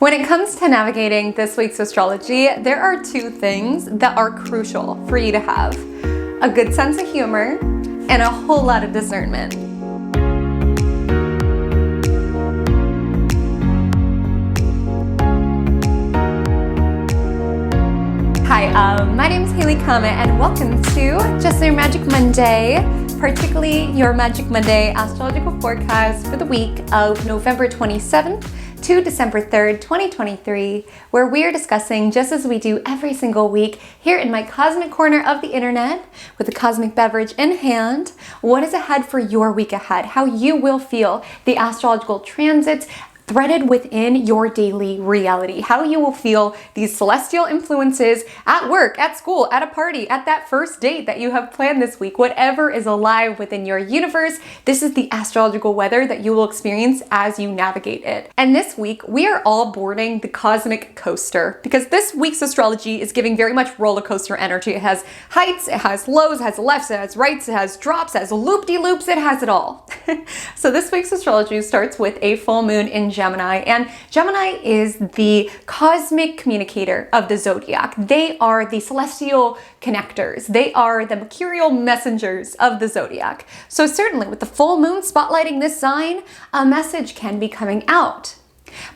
When it comes to navigating this week's astrology, there are two things that are crucial for you to have: a good sense of humor and a whole lot of discernment. Hi, my name is Haley Comet and welcome to Just Your Magic Monday, particularly your Magic Monday astrological forecast for the week of November 27th to December 3rd, 2023, where we are discussing, just as we do every single week here in my cosmic corner of the internet with a cosmic beverage in hand, what is ahead for your week ahead, how you will feel the astrological transits threaded within your daily reality, how you will feel these celestial influences at work, at school, at a party, at that first date that you have planned this week. Whatever is alive within your universe, this is the astrological weather that you will experience as you navigate it. And this week, we are all boarding the cosmic coaster because this week's astrology is giving very much roller coaster energy. It has heights, it has lows, it has lefts, it has rights, it has drops, it has loop-de-loops, it has it all. So this week's astrology starts with a full moon in Gemini, and Gemini is the cosmic communicator of the zodiac. They are the celestial connectors. They are the mercurial messengers of the zodiac. So certainly with the full moon spotlighting this sign, a message can be coming out.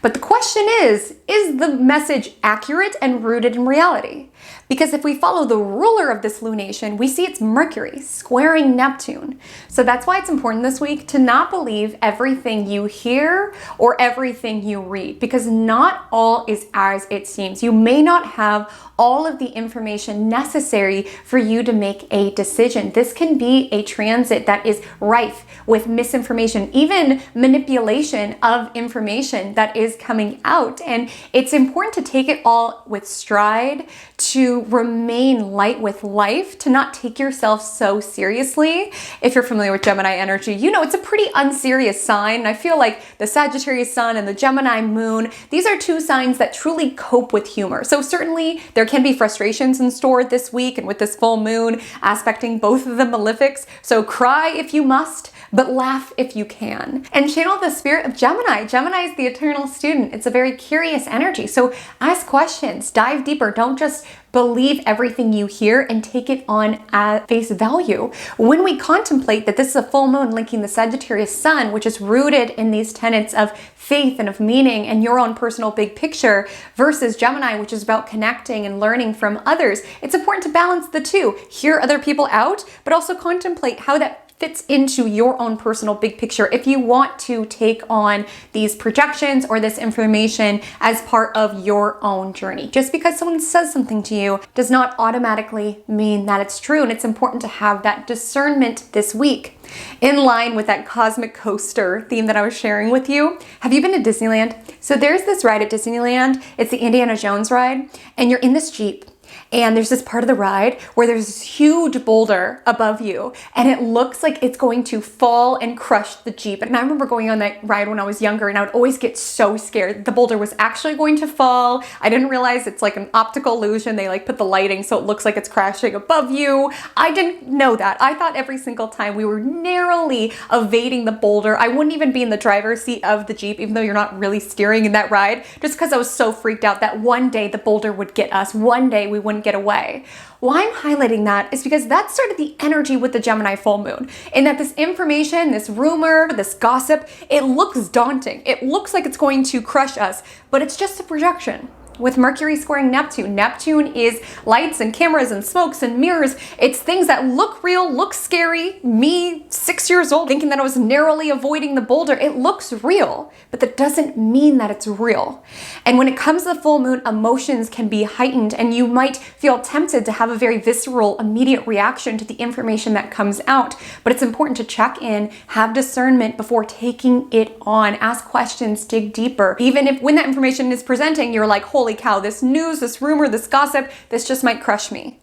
But the question is the message accurate and rooted in reality? Because if we follow the ruler of this lunation, we see it's Mercury squaring Neptune. So that's why it's important this week to not believe everything you hear or everything you read, because not all is as it seems. You may not have all of the information necessary for you to make a decision. This can be a transit that is rife with misinformation, even manipulation of information that is coming out. And it's important to take it all with stride, to remain light with life, to not take yourself so seriously. If you're familiar with Gemini energy, you know it's a pretty unserious sign. And I feel like the Sagittarius sun and the Gemini moon, these are two signs that truly cope with humor. So certainly there can be frustrations in store this week, and with this full moon aspecting both of the malefics. So cry if you must, but laugh if you can. And channel the spirit of Gemini. Gemini is the eternal student. It's a very curious energy. So ask questions, dive deeper. Don't just believe everything you hear and take it on at face value. When we contemplate that this is a full moon linking the Sagittarius sun, which is rooted in these tenets of faith and of meaning and your own personal big picture, versus Gemini, which is about connecting and learning from others, it's important to balance the two. Hear other people out, but also contemplate how that fits into your own personal big picture if you want to take on these projections or this information as part of your own journey. Just because someone says something to you does not automatically mean that it's true, and it's important to have that discernment this week. In line with that cosmic coaster theme that I was sharing with you, have you been to Disneyland? So there's this ride at Disneyland, it's the Indiana Jones ride, and you're in this Jeep. And there's this part of the ride where there's this huge boulder above you, and it looks like it's going to fall and crush the Jeep. And I remember going on that ride when I was younger, and I would always get so scared the boulder was actually going to fall. I didn't realize it's like an optical illusion. They like put the lighting so it looks like it's crashing above you. I didn't know that. I thought every single time we were narrowly evading the boulder. I wouldn't even be in the driver's seat of the Jeep, even though you're not really steering in that ride, just because I was so freaked out that one day the boulder would get us. One day we wouldn't get away. Why I'm highlighting that is because that's sort of the energy with the Gemini full moon, in that this information, this rumor, this gossip, it looks daunting. It looks like it's going to crush us, but it's just a projection. With Mercury squaring Neptune, Neptune is lights and cameras and smokes and mirrors. It's things that look real, look scary. Me, 6 years old, thinking that I was narrowly avoiding the boulder. It looks real, but that doesn't mean that it's real. And when it comes to the full moon, emotions can be heightened, and you might feel tempted to have a very visceral, immediate reaction to the information that comes out. But it's important to check in, have discernment before taking it on. Ask questions, dig deeper. Even if when that information is presenting, you're like, holy cow, this news, this rumor, this gossip, this just might crush me.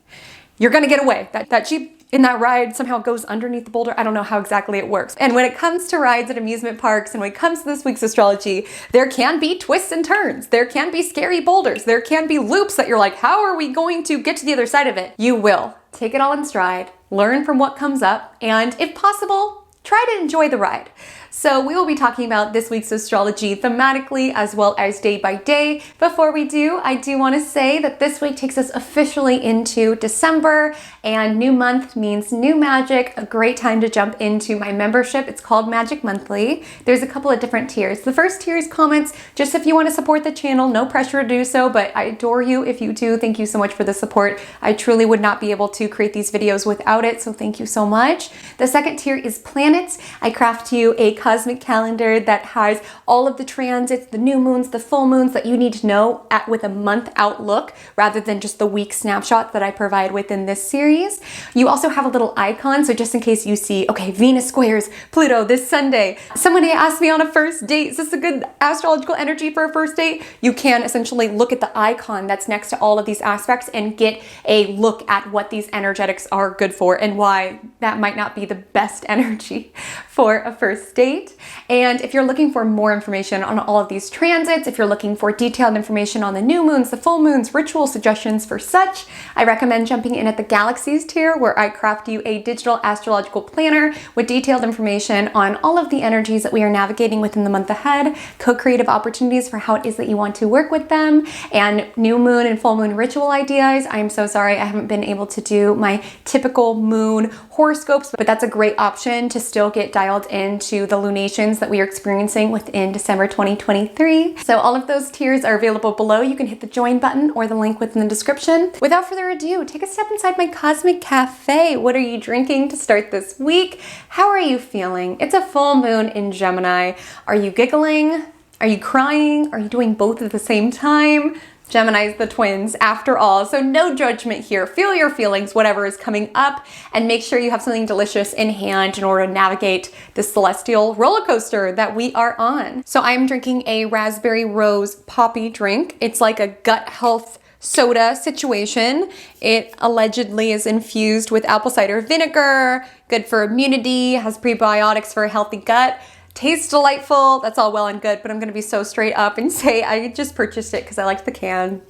You're gonna get away. That Jeep in that ride somehow goes underneath the boulder. I don't know how exactly it works. And when it comes to rides at amusement parks, and when it comes to this week's astrology, there can be twists and turns. There can be scary boulders. There can be loops that you're like, how are we going to get to the other side of it? You will. Take it all in stride, learn from what comes up, and if possible, try to enjoy the ride. So we will be talking about this week's astrology thematically as well as day by day. Before we do, I do want to say that this week takes us officially into December, and new month means new magic. A great time to jump into my membership. It's called Magic Monthly. There's a couple of different tiers. The first tier is comments, just if you want to support the channel, no pressure to do so, but I adore you if you do. Thank you so much for the support. I truly would not be able to create these videos without it, so thank you so much. The second tier is planets. I craft you a cosmic calendar that has all of the transits, the new moons, the full moons that you need to know with a month outlook rather than just the week snapshot that I provide within this series. You also have a little icon, so just in case you see, okay, Venus squares Pluto this Sunday. Somebody asked me on a first date, is this a good astrological energy for a first date? You can essentially look at the icon that's next to all of these aspects and get a look at what these energetics are good for and why that might not be the best energy for a first date. And if you're looking for more information on all of these transits, if you're looking for detailed information on the new moons, the full moons, ritual suggestions for such, I recommend jumping in at the Galaxies tier, where I craft you a digital astrological planner with detailed information on all of the energies that we are navigating within the month ahead, co-creative opportunities for how it is that you want to work with them, and new moon and full moon ritual ideas. I'm so sorry I haven't been able to do my typical moon horoscopes, but that's a great option to still get dialed into the lunations that we are experiencing within December 2023. So all of those tiers are available below. You can hit the join button or the link within the description. Without further ado, take a step inside my cosmic cafe. What are you drinking to start this week? How are you feeling? It's a full moon in Gemini. Are you giggling? Are you crying? Are you doing both at the same time? Gemini's the twins after all, so no judgment here. Feel your feelings, whatever is coming up, and make sure you have something delicious in hand in order to navigate the celestial roller coaster that we are on. So I'm drinking a raspberry rose poppy drink. It's like a gut health soda situation. It allegedly is infused with apple cider vinegar, good for immunity, has prebiotics for a healthy gut. Tastes delightful. That's all well and good, but I'm gonna be so straight up and say I just purchased it because I liked the can.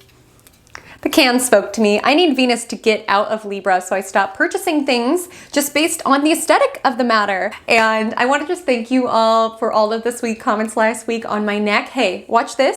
The can spoke to me. I need Venus to get out of Libra, so I stopped purchasing things just based on the aesthetic of the matter. And I want to just thank you all for all of the sweet comments last week on my neck. Hey, watch this.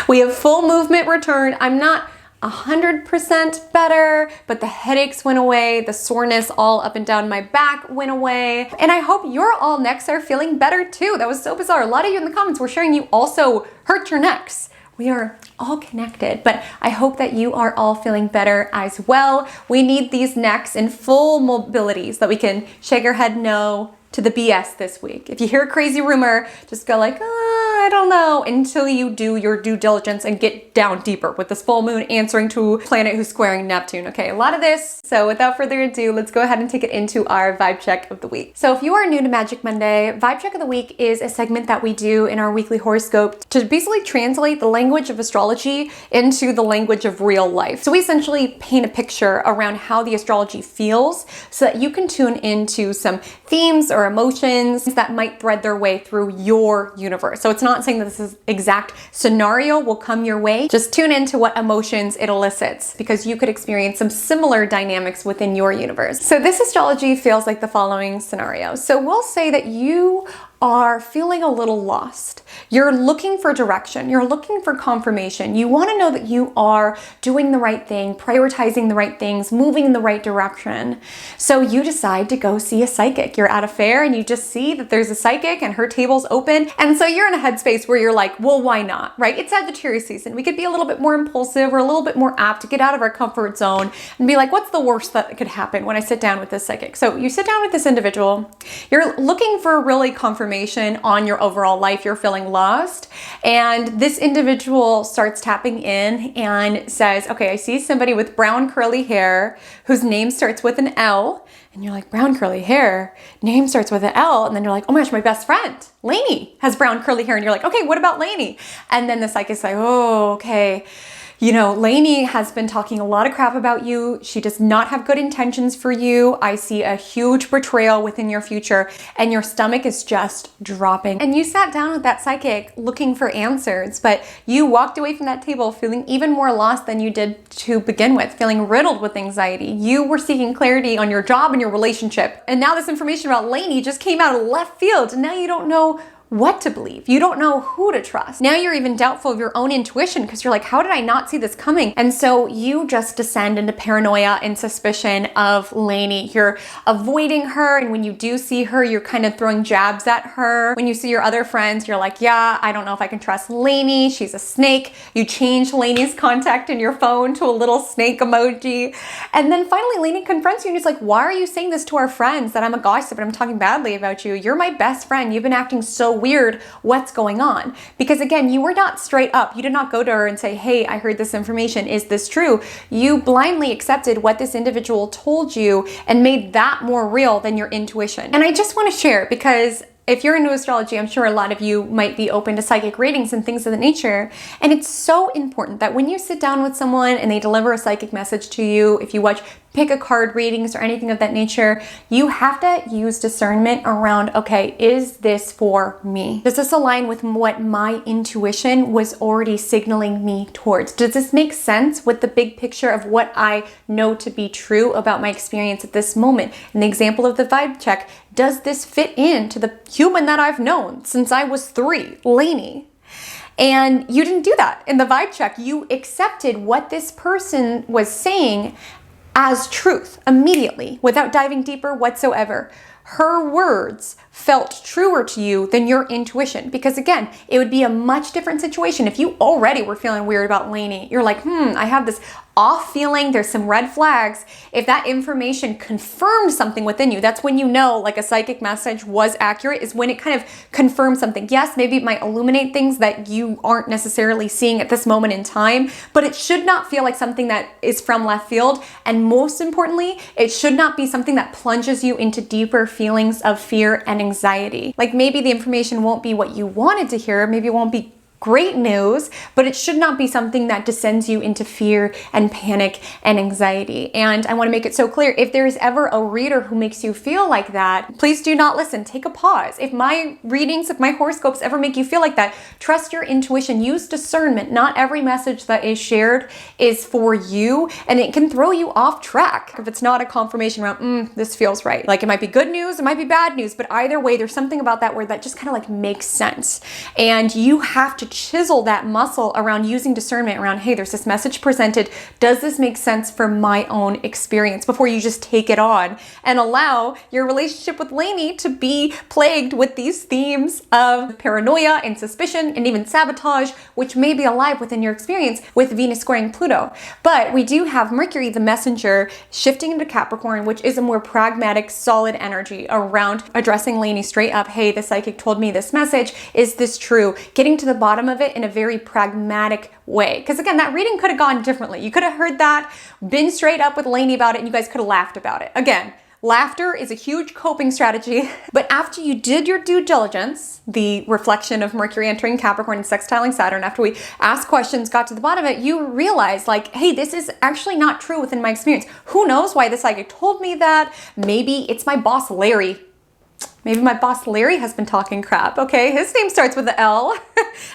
We have full movement return. I'm not 100% better, but the headaches went away, the soreness all up and down my back went away, and I hope your all necks are feeling better too. That was so bizarre. A lot of you in the comments were sharing you also hurt your necks. We are all connected, but I hope that you are all feeling better as well. We need these necks in full mobility so that we can shake our head no to the BS this week. If you hear a crazy rumor, just go like, I don't know, until you do your due diligence and get down deeper with this full moon answering to a planet who's squaring Neptune. Okay, a lot of this. So without further ado, let's go ahead and take it into our vibe check of the week. So if you are new to Magic Monday, vibe check of the week is a segment that we do in our weekly horoscope to basically translate the language of astrology into the language of real life. So we essentially paint a picture around how the astrology feels so that you can tune into some themes or emotions that might thread their way through your universe. So it's not saying that this is exact scenario will come your way. Just tune into what emotions it elicits because you could experience some similar dynamics within your universe. So this astrology feels like the following scenario. So we'll say that you are feeling a little lost. You're looking for direction. You're looking for confirmation. You want to know that you are doing the right thing, prioritizing the right things, moving in the right direction. So you decide to go see a psychic. You're at a fair and you just see that there's a psychic and her table's open. And so you're in a headspace where you're like, well, why not, right? It's Sagittarius season. We could be a little bit more impulsive or a little bit more apt to get out of our comfort zone and be like, what's the worst that could happen when I sit down with this psychic? So you sit down with this individual. You're looking for really confirmation on your overall life. You're feeling lost, and this individual starts tapping in and says, okay, I see somebody with brown curly hair whose name starts with an L, and you're like, brown curly hair, name starts with an L, and then you're like, oh my gosh, my best friend Lainey has brown curly hair, and you're like, okay, what about Lainey? And then the psychic's like, oh, okay, You know, Lainey has been talking a lot of crap about you. She does not have good intentions for you. I see a huge betrayal within your future, and your stomach is just dropping. And you sat down with that psychic looking for answers, but you walked away from that table feeling even more lost than you did to begin with, feeling riddled with anxiety. You were seeking clarity on your job and your relationship. And now this information about Lainey just came out of left field, and now you don't know what to believe. You don't know who to trust. Now you're even doubtful of your own intuition because you're like, how did I not see this coming? And so you just descend into paranoia and suspicion of Lainey. You're avoiding her, and when you do see her, you're kind of throwing jabs at her. When you see your other friends, you're like, yeah, I don't know if I can trust Lainey. She's a snake. You change Lainey's contact in your phone to a little snake emoji. And then finally Lainey confronts you and is like, why are you saying this to our friends that I'm a gossip and I'm talking badly about you? You're my best friend. You've been acting so weird. What's going on? Because again, you were not straight up. You did not go to her and say, hey, I heard this information. Is this true? You blindly accepted what this individual told you and made that more real than your intuition. And I just want to share, because if you're into astrology, I'm sure a lot of you might be open to psychic readings and things of that nature. And it's so important that when you sit down with someone and they deliver a psychic message to you, if you watch pick a card readings or anything of that nature, you have to use discernment around, okay, is this for me? Does this align with what my intuition was already signaling me towards? Does this make sense with the big picture of what I know to be true about my experience at this moment? In the example of the vibe check, does this fit into the human that I've known since I was 3, Lainey? And you didn't do that in the vibe check. You accepted what this person was saying as truth immediately without diving deeper whatsoever. Her words felt truer to you than your intuition, because again, it would be a much different situation if you already were feeling weird about Lainey. You're like, I have this off feeling, there's some red flags. If that information confirms something within you, that's when you know like a psychic message was accurate, is when it kind of confirms something. Yes, maybe it might illuminate things that you aren't necessarily seeing at this moment in time, but it should not feel like something that is from left field. And most importantly, it should not be something that plunges you into deeper feelings of fear and anxiety. Like maybe the information won't be what you wanted to hear, maybe it won't be great news, but it should not be something that descends you into fear and panic and anxiety. And I want to make it so clear, if there is ever a reader who makes you feel like that, please do not listen. Take a pause. If my readings, if my horoscopes ever make you feel like that, trust your intuition. Use discernment. Not every message that is shared is for you, and it can throw you off track if it's not a confirmation around, this feels right. Like it might be good news, it might be bad news, but either way, there's something about that word that just kind of like makes sense. And you have to chisel that muscle around using discernment around, hey, there's this message presented. Does this make sense for my own experience? Before you just take it on and allow your relationship with Lainey to be plagued with these themes of paranoia and suspicion and even sabotage, which may be alive within your experience with Venus squaring Pluto. But we do have Mercury, the messenger, shifting into Capricorn, which is a more pragmatic, solid energy around addressing Lainey straight up. Hey, the psychic told me this message. Is this true? Getting to the bottom of it in a very pragmatic way. Because again, that reading could have gone differently. You could have heard that, been straight up with Lainey about it, and you guys could have laughed about it. Again, laughter is a huge coping strategy. But after you did your due diligence, the reflection of Mercury entering Capricorn and sextiling Saturn, after we asked questions, got to the bottom of it, you realized like, hey, this is actually not true within my experience. Who knows why the psychic told me that? Maybe it's my boss, Larry. Maybe my boss Larry has been talking crap. Okay, his name starts with the L.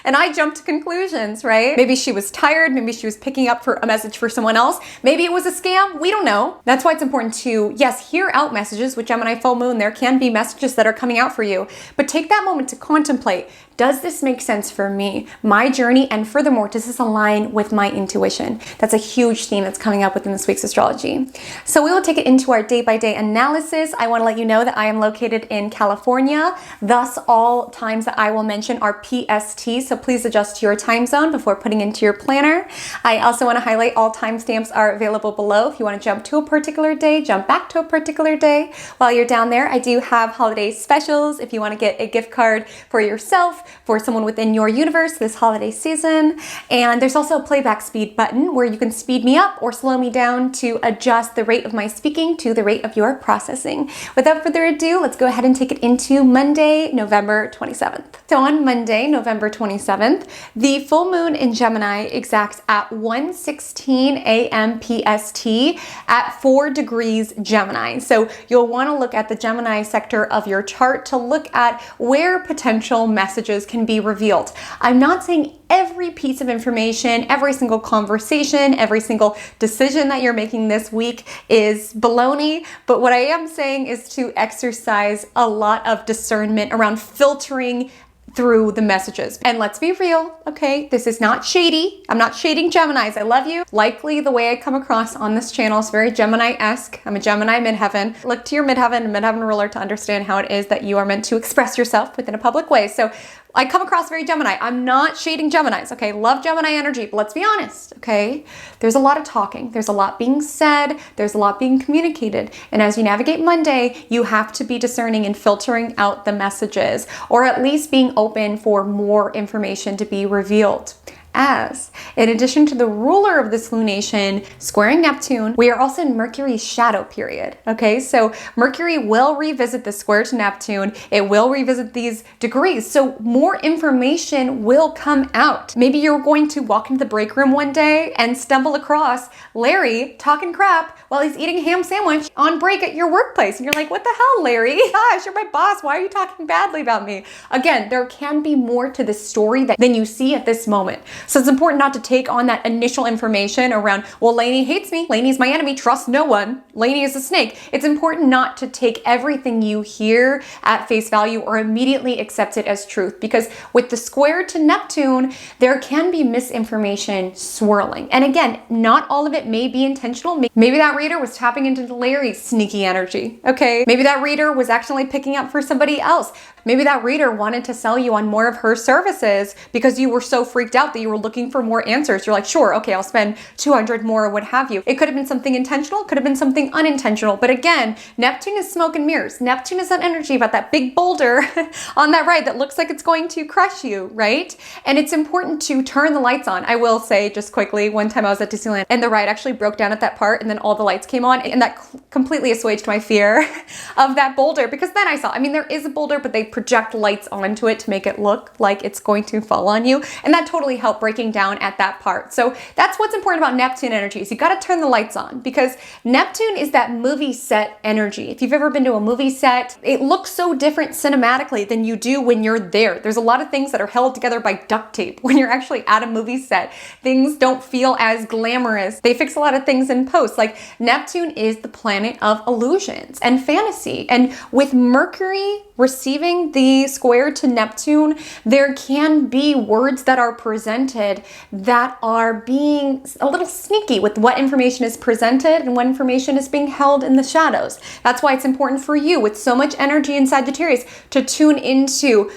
And I jumped to conclusions, right? Maybe she was tired. Maybe she was picking up for a message for someone else. Maybe it was a scam. We don't know. That's why it's important to, yes, hear out messages with Gemini Full Moon. There can be messages that are coming out for you. But take that moment to contemplate, does this make sense for me, my journey? And furthermore, does this align with my intuition? That's a huge theme that's coming up within this week's astrology. So we will take it into our day-by-day analysis. I want to let you know that I am located in California. Thus, all times that I will mention are PST. So please adjust to your time zone before putting into your planner. I also want to highlight all timestamps are available below. If you want to jump to a particular day, jump back to a particular day. While you're down there, I do have holiday specials. If you want to get a gift card for yourself, for someone within your universe this holiday season. And there's also a playback speed button where you can speed me up or slow me down to adjust the rate of my speaking to the rate of your processing. Without further ado, let's go ahead and take take it into Monday, November 27th. So on Monday, November 27th, the full moon in Gemini exacts at 1:16 a.m. PST at 4 degrees Gemini. So you'll want to look at the Gemini sector of your chart to look at where potential messages can be revealed. I'm not saying every piece of information, every single conversation, every single decision that you're making this week is baloney, but what I am saying is to exercise a lot of discernment around filtering through the messages. And let's be real, okay? This is not shady. I'm not shading Geminis. I love you. Likely the way I come across on this channel is very Gemini-esque. I'm a Gemini midheaven. Look to your midheaven ruler to understand how it is that you are meant to express yourself within a public way. So I come across very Gemini. I'm not shading Geminis, okay? Love Gemini energy, but let's be honest, okay? There's a lot of talking. There's a lot being said. There's a lot being communicated. And as you navigate Monday, you have to be discerning and filtering out the messages, or at least being open for more information to be revealed. As, in addition to the ruler of this lunation squaring Neptune, we are also in Mercury's shadow period, okay? So Mercury will revisit the square to Neptune. It will revisit these degrees. So more information will come out. Maybe you're going to walk into the break room one day and stumble across Larry talking crap while he's eating a ham sandwich on break at your workplace. And you're like, what the hell, Larry? Gosh, you're my boss. Why are you talking badly about me? Again, there can be more to this story than you see at this moment. So it's important not to take on that initial information around, well, Lainey hates me. Lainey's my enemy. Trust no one. Lainey is a snake. It's important not to take everything you hear at face value or immediately accept it as truth, because with the square to Neptune, there can be misinformation swirling. And again, not all of it may be intentional. Maybe that reader was tapping into Larry's sneaky energy, okay? Maybe that reader was actually picking up for somebody else. Maybe that reader wanted to sell you on more of her services because you were so freaked out that you were looking for more answers. You're like, sure, okay, I'll spend 200 more or what have you. It could have been something intentional, could have been something unintentional. But again, Neptune is smoke and mirrors. Neptune is that energy about that big boulder on that right that looks like it's going to crush you, right? And it's important to turn the lights on. I will say just quickly, one time I was at Disneyland and the ride actually broke down at that part and then all the lights came on, and that completely assuaged my fear of that boulder, because then I saw, there is a boulder, but they project lights onto it to make it look like it's going to fall on you. And that totally helped breaking down at that part. So that's what's important about Neptune energy, is you got to turn the lights on, because Neptune is that movie set energy. If you've ever been to a movie set, it looks so different cinematically than you do when you're there. There's a lot of things that are held together by duct tape when you're actually at a movie set. Things don't feel as glamorous. They fix a lot of things in post. Like, Neptune is the planet of illusions and fantasy. And with Mercury receiving the square to Neptune, there can be words that are presented that are being a little sneaky with what information is presented and what information is being held in the shadows. That's why it's important for you, with so much energy in Sagittarius, to tune into,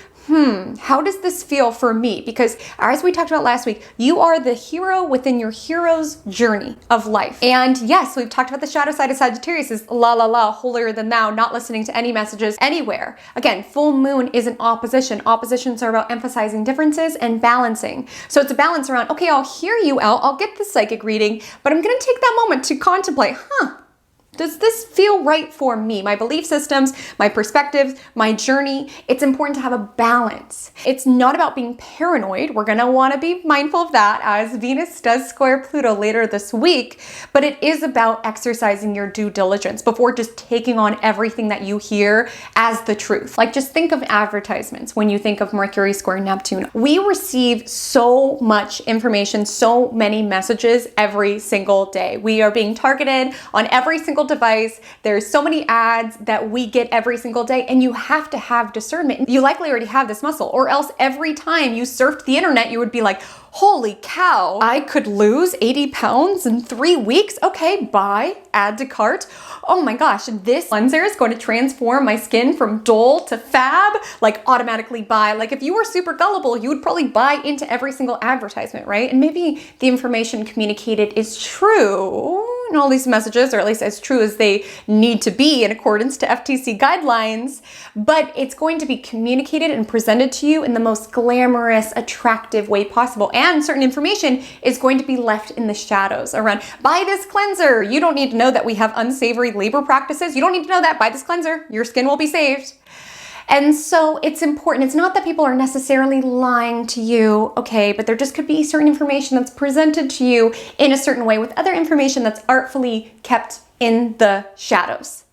how does this feel for me? Because as we talked about last week, you are the hero within your hero's journey of life. And yes, we've talked about the shadow side of Sagittarius is holier than thou, not listening to any messages anywhere. Again, full moon is an opposition. Oppositions are about emphasizing differences and balancing. So it's a balance around, okay, I'll hear you out, I'll get the psychic reading, but I'm gonna take that moment to contemplate, does this feel right for me? My belief systems, my perspectives, my journey. It's important to have a balance. It's not about being paranoid. We're gonna wanna be mindful of that as Venus does square Pluto later this week, but it is about exercising your due diligence before just taking on everything that you hear as the truth. Like, just think of advertisements when you think of Mercury square Neptune. We receive so much information, so many messages every single day. We are being targeted on every single device. There's so many ads that we get every single day, and you have to have discernment. You likely already have this muscle, or else every time you surfed the internet, you would be like, holy cow, I could lose 80 pounds in 3 weeks. Okay, buy, add to cart. Oh my gosh, this cleanser is going to transform my skin from dull to fab, like automatically buy. Like, if you were super gullible, you would probably buy into every single advertisement, right? And maybe the information communicated is true, and all these messages, or at least as true as they need to be in accordance to FTC guidelines, but it's going to be communicated and presented to you in the most glamorous, attractive way possible. And certain information is going to be left in the shadows around, buy this cleanser. You don't need to know that we have unsavory labor practices. You don't need to know that. Buy this cleanser. Your skin will be saved. And so it's important. It's not that people are necessarily lying to you, okay, but there just could be certain information that's presented to you in a certain way with other information that's artfully kept in the shadows.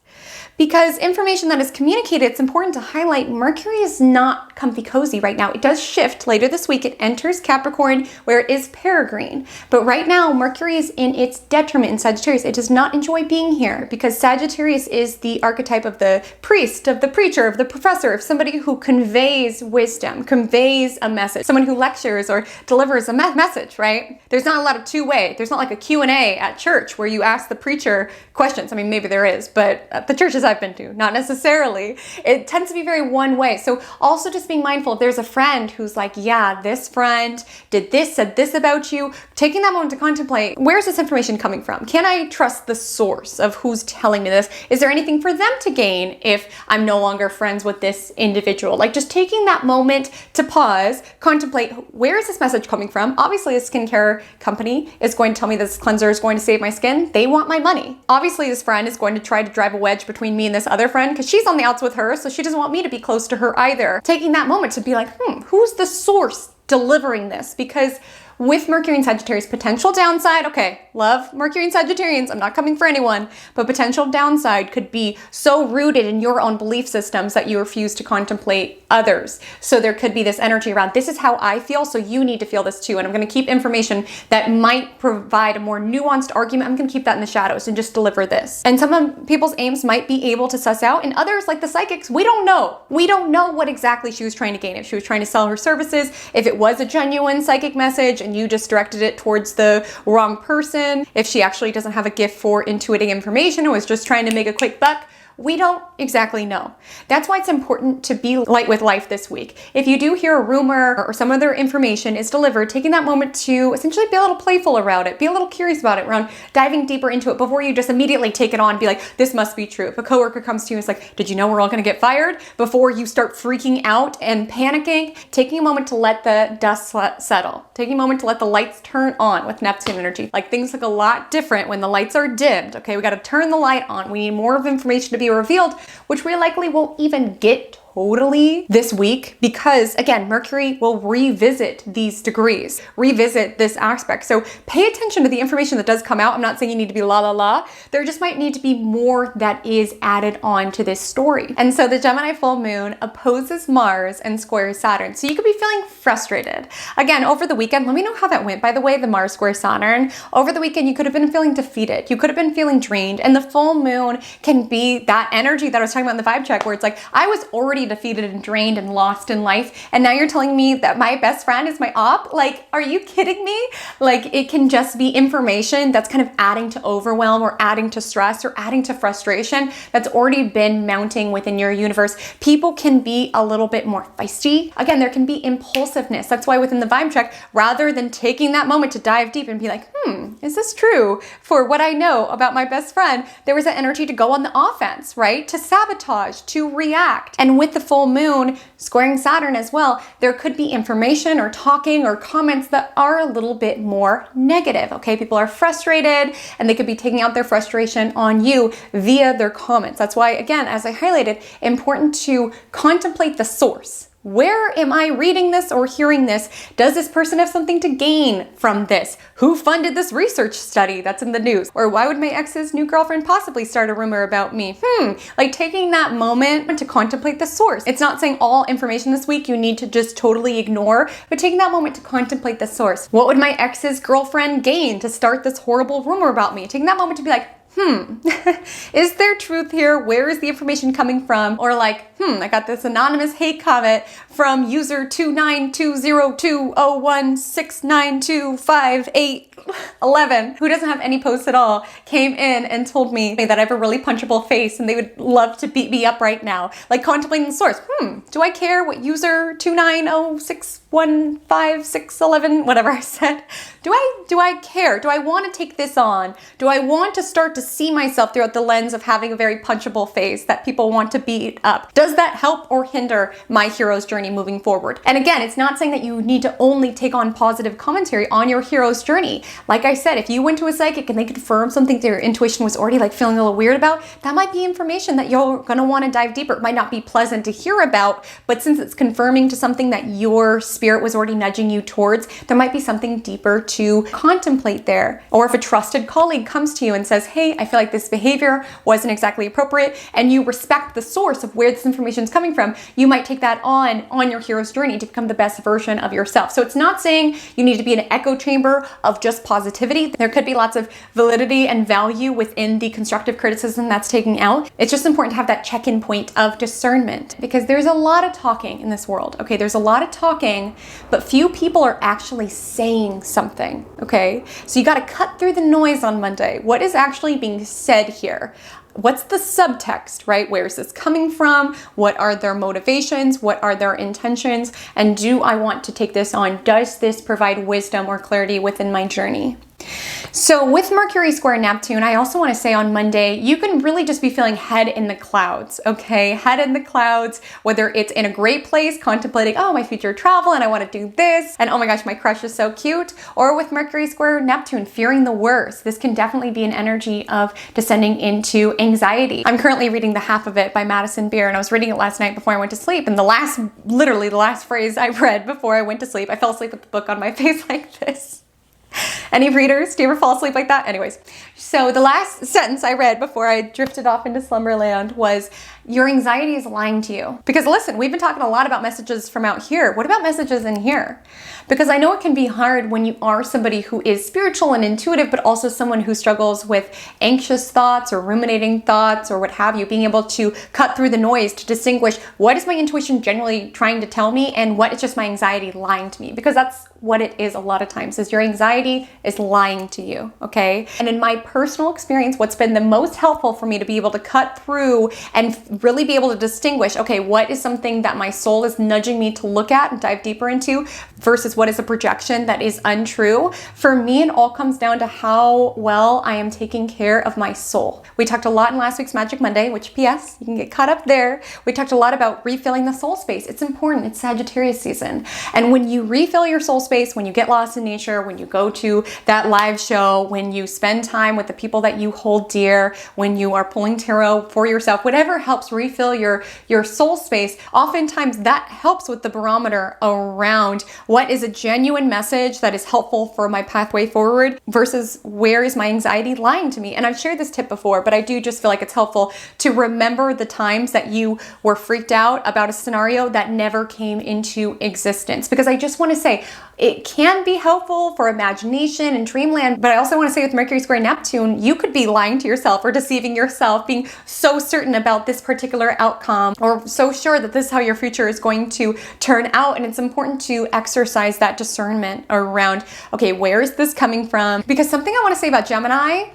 Because information that is communicated, it's important to highlight Mercury is not comfy cozy right now. It does shift later this week. It enters Capricorn where it is peregrine. But right now, Mercury is in its detriment in Sagittarius. It does not enjoy being here because Sagittarius is the archetype of the priest, of the preacher, of the professor, of somebody who conveys wisdom, conveys a message, someone who lectures or delivers a message, right? There's not a lot of two-way. There's not like a Q&A at church where you ask the preacher questions. I mean, maybe there is, but at the churches I've been to, not necessarily. It tends to be very one way. So also just being mindful, if there's a friend who's like, yeah, this friend did this, said this about you, taking that moment to contemplate, where's this information coming from? Can I trust the source of who's telling me this? Is there anything for them to gain if I'm no longer friends with this individual? Like just taking that moment to pause, contemplate, where is this message coming from? Obviously, a skincare company is going to tell me this cleanser is going to save my skin. They want my money. Obviously, this friend is going to try to drive a wedge between me and this other friend because she's on the outs with her, so she doesn't want me to be close to her either. Taking that moment to be like, who's the source delivering this? Because with Mercury and Sagittarius, potential downside, okay, love Mercury and Sagittarians, I'm not coming for anyone, but potential downside could be so rooted in your own belief systems that you refuse to contemplate others. So there could be this energy around, this is how I feel, so you need to feel this too. And I'm going to keep information that might provide a more nuanced argument. I'm going to keep that in the shadows and just deliver this. And some people's aims might be able to suss out, and others, like the psychics, we don't know. We don't know what exactly she was trying to gain. If she was trying to sell her services, if it was a genuine psychic message, and you just directed it towards the wrong person, if she actually doesn't have a gift for intuiting information and was just trying to make a quick buck. We don't exactly know. That's why it's important to be light with life this week. If you do hear a rumor or some other information is delivered, taking that moment to essentially be a little playful around it, be a little curious about it, around diving deeper into it before you just immediately take it on and be like, this must be true. If a coworker comes to you and is like, did you know we're all gonna get fired? Before you start freaking out and panicking, taking a moment to let the dust settle, taking a moment to let the lights turn on with Neptune energy. Like things look a lot different when the lights are dimmed. Okay, we gotta turn the light on. We need more of information to be revealed, which we likely won't even get totally this week because, again, Mercury will revisit these degrees, revisit this aspect. So pay attention to the information that does come out. I'm not saying you need to be la la la. There just might need to be more that is added on to this story. And so the Gemini full moon opposes Mars and squares Saturn. So you could be feeling frustrated. Again, over the weekend, let me know how that went. By the way, the Mars square Saturn, over the weekend, you could have been feeling defeated. You could have been feeling drained. And the full moon can be that energy that I was talking about in the vibe check where it's like, I was already defeated and drained and lost in life, and now you're telling me that my best friend is my op? Like, are you kidding me? Like, it can just be information that's kind of adding to overwhelm or adding to stress or adding to frustration that's already been mounting within your universe. People can be a little bit more feisty. Again, there can be impulsiveness. That's why within the vibe check, rather than taking that moment to dive deep and be like, is this true for what I know about my best friend? There was that energy to go on the offense, right? To sabotage, to react. And with the full moon squaring Saturn as well, there could be information or talking or comments that are a little bit more negative, okay? People are frustrated and they could be taking out their frustration on you via their comments. That's why, again, as I highlighted, important to contemplate the source. Where am I reading this or hearing this? Does this person have something to gain from this? Who funded this research study that's in the news? Or why would my ex's new girlfriend possibly start a rumor about me? Like taking that moment to contemplate the source. It's not saying all information this week you need to just totally ignore, but taking that moment to contemplate the source. What would my ex's girlfriend gain to start this horrible rumor about me? Taking that moment to be like, is there truth here? Where is the information coming from? Or like, I got this anonymous hate comment from user 292020169258811 who doesn't have any posts at all, came in and told me that I have a really punchable face and they would love to beat me up right now. Like contemplating the source. Do I care what user 29065 1, 5, 6, 11, whatever I said. Do I care? Do I want to take this on? Do I want to start to see myself throughout the lens of having a very punchable face that people want to beat up? Does that help or hinder my hero's journey moving forward? And again, it's not saying that you need to only take on positive commentary on your hero's journey. Like I said, if you went to a psychic and they confirmed something that your intuition was already like feeling a little weird about, that might be information that you're going to want to dive deeper. It might not be pleasant to hear about, but since it's confirming to something that your spirit was already nudging you towards, there might be something deeper to contemplate there. Or if a trusted colleague comes to you and says, hey, I feel like this behavior wasn't exactly appropriate, and you respect the source of where this information is coming from, you might take that on your hero's journey to become the best version of yourself. So it's not saying you need to be in an echo chamber of just positivity. There could be lots of validity and value within the constructive criticism that's taken out. It's just important to have that check-in point of discernment, because there's a lot of talking in this world. Okay, there's a lot of talking, but few people are actually saying something. Okay, so you got to cut through the noise on Monday. What is actually being said here? What's the subtext, right? Where is this coming from? What are their motivations? What are their intentions? And do I want to take this on? Does this provide wisdom or clarity within my journey? So with Mercury square Neptune, I also want to say on Monday, you can really just be feeling head in the clouds, okay? Head in the clouds, whether it's in a great place, contemplating, oh, my future travel, and I want to do this, and oh my gosh, my crush is so cute, or with Mercury square Neptune, fearing the worst. This can definitely be an energy of descending into anxiety. I'm currently reading the half of it by Madison Beer, and I was reading it last night before I went to sleep, and literally the last phrase I read before I went to sleep, I fell asleep with the book on my face like this. Any readers? Do you ever fall asleep like that? Anyways, so the last sentence I read before I drifted off into slumberland was, your anxiety is lying to you. Because listen, we've been talking a lot about messages from out here. What about messages in here? Because I know it can be hard when you are somebody who is spiritual and intuitive, but also someone who struggles with anxious thoughts or ruminating thoughts or what have you, being able to cut through the noise to distinguish what is my intuition generally trying to tell me and what is just my anxiety lying to me. Because that's what it is a lot of times, is your anxiety is lying to you, okay? And in my personal experience, what's been the most helpful for me to be able to cut through and really be able to distinguish, okay, what is something that my soul is nudging me to look at and dive deeper into versus what is a projection that is untrue. For me, it all comes down to how well I am taking care of my soul. We talked a lot in last week's Magic Monday, which PS, you can get caught up there. We talked a lot about refilling the soul space. It's important. It's Sagittarius season. And when you refill your soul space, when you get lost in nature, when you go to that live show, when you spend time with the people that you hold dear, when you are pulling tarot for yourself, whatever helps refill your soul space, oftentimes that helps with the barometer around what is a genuine message that is helpful for my pathway forward versus where is my anxiety lying to me. And I've shared this tip before, but I do just feel like it's helpful to remember the times that you were freaked out about a scenario that never came into existence. Because I just want to say, it can be helpful for imagination and dreamland, but I also want to say with Mercury square Neptune, you could be lying to yourself or deceiving yourself, being so certain about this particular outcome or so sure that this is how your future is going to turn out. And it's important to exercise that discernment around, okay, where is this coming from? Because something I want to say about Gemini,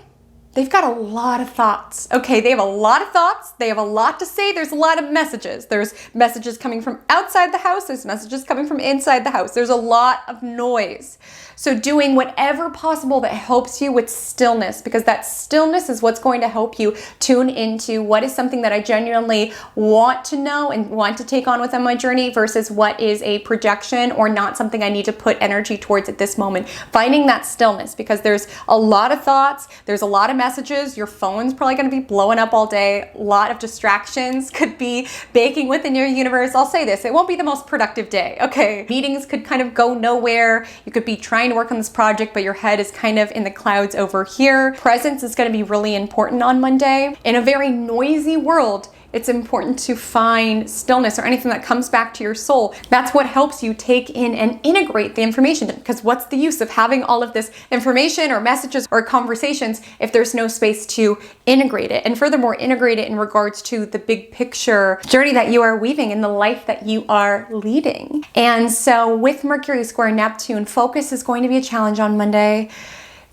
they've got a lot of thoughts. Okay, they have a lot of thoughts. They have a lot to say. There's a lot of messages. There's messages coming from outside the house. There's messages coming from inside the house. There's a lot of noise. So doing whatever possible that helps you with stillness, because that stillness is what's going to help you tune into what is something that I genuinely want to know and want to take on within my journey versus what is a projection or not something I need to put energy towards at this moment. Finding that stillness, because there's a lot of thoughts. There's a lot of messages. Your phone's probably going to be blowing up all day. A lot of distractions could be baking within your universe. I'll say this, it won't be the most productive day. Okay, meetings could kind of go nowhere. You could be trying to work on this project, but your head is kind of in the clouds over here. Presence is going to be really important on Monday. In a very noisy world, it's important to find stillness or anything that comes back to your soul. That's what helps you take in and integrate the information, because what's the use of having all of this information or messages or conversations if there's no space to integrate it? And furthermore, integrate it in regards to the big picture journey that you are weaving in the life that you are leading. And so with Mercury square Neptune, focus is going to be a challenge on Monday.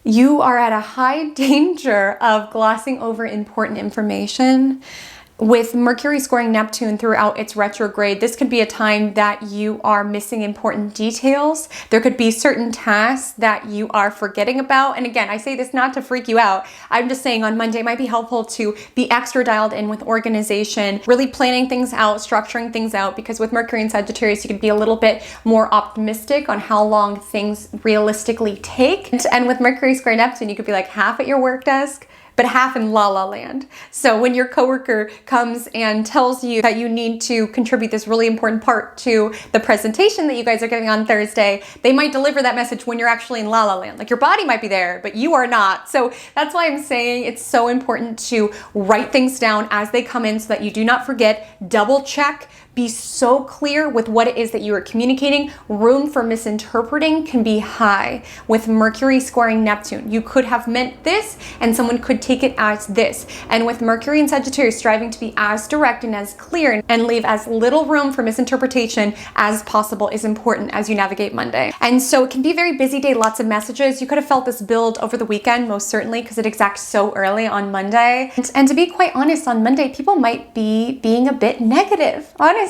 You are at a high danger of glossing over important information. With Mercury scoring Neptune throughout its retrograde, this could be a time that you are missing important details. There could be certain tasks that you are forgetting about. And again, I say this not to freak you out. I'm just saying on Monday it might be helpful to be extra dialed in with organization, really planning things out, structuring things out, because with Mercury in Sagittarius, you could be a little bit more optimistic on how long things realistically take. And with Mercury square Neptune, you could be like half at your work desk, but half in la la land. So when your coworker comes and tells you that you need to contribute this really important part to the presentation that you guys are giving on Thursday, they might deliver that message when you're actually in la la land. Like your body might be there, but you are not. So that's why I'm saying it's so important to write things down as they come in so that you do not forget, double check, be so clear with what it is that you are communicating. Room for misinterpreting can be high. With Mercury squaring Neptune, you could have meant this and someone could take it as this. And with Mercury and Sagittarius, striving to be as direct and as clear and leave as little room for misinterpretation as possible is important as you navigate Monday. And so it can be a very busy day, lots of messages. You could have felt this build over the weekend, most certainly, because it exacts so early on Monday. And to be quite honest, on Monday, people might be being a bit negative, honestly,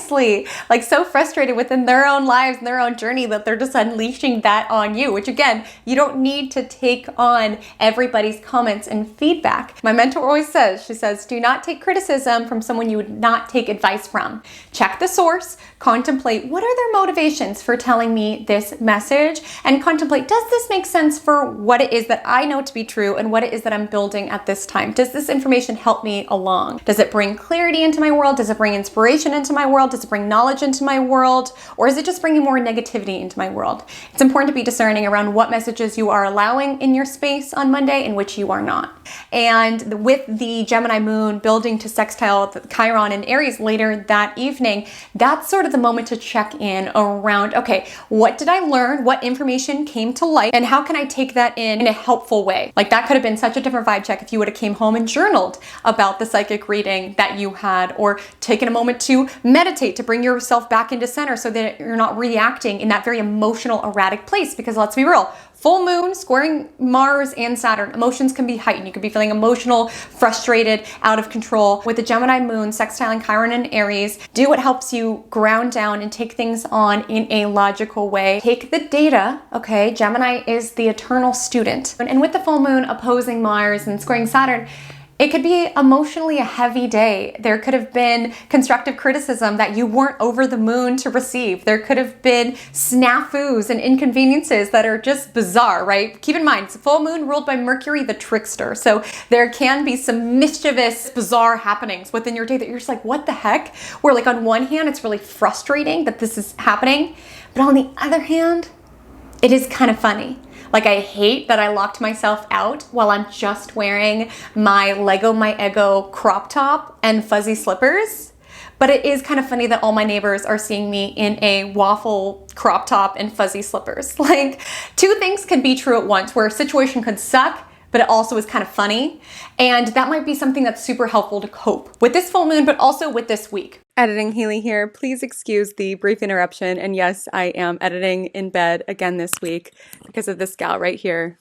like so frustrated within their own lives and their own journey that they're just unleashing that on you, which again, you don't need to take on everybody's comments and feedback. My mentor always says, she says, do not take criticism from someone you would not take advice from. Check the source, contemplate what are their motivations for telling me this message, and contemplate, does this make sense for what it is that I know to be true and what it is that I'm building at this time? Does this information help me along? Does it bring clarity into my world? Does it bring inspiration into my world? Does it bring knowledge into my world? Or is it just bringing more negativity into my world? It's important to be discerning around what messages you are allowing in your space on Monday and which you are not. And with the Gemini moon building to sextile Chiron and Aries later that evening, that's sort of the moment to check in around, okay, what did I learn? What information came to light? And how can I take that in a helpful way? Like that could have been such a different vibe check if you would have came home and journaled about the psychic reading that you had, or taken a moment to meditate to bring yourself back into center so that you're not reacting in that very emotional, erratic place. Because let's be real, full moon squaring Mars and Saturn, emotions can be heightened. You could be feeling emotional, frustrated, out of control. With the Gemini moon sextiling Chiron and Aries, do what helps you ground down and take things on in a logical way. Take the data, okay? Gemini is the eternal student. And with the full moon opposing Mars and squaring Saturn, it could be emotionally a heavy day. There could have been constructive criticism that you weren't over the moon to receive. There could have been snafus and inconveniences that are just bizarre, right? Keep in mind, it's a full moon ruled by Mercury, the trickster. So there can be some mischievous, bizarre happenings within your day that you're just like, what the heck? Where like on one hand, it's really frustrating that this is happening. But on the other hand, it is kind of funny. Like I hate that I locked myself out while I'm just wearing my Lego My Ego crop top and fuzzy slippers. But it is kind of funny that all my neighbors are seeing me in a waffle crop top and fuzzy slippers. Like two things can be true at once, where a situation could suck, but it also is kind of funny. And that might be something that's super helpful to cope with this full moon, but also with this week. Editing Healy here. Please excuse the brief interruption. And yes, I am editing in bed again this week because of this gal right here.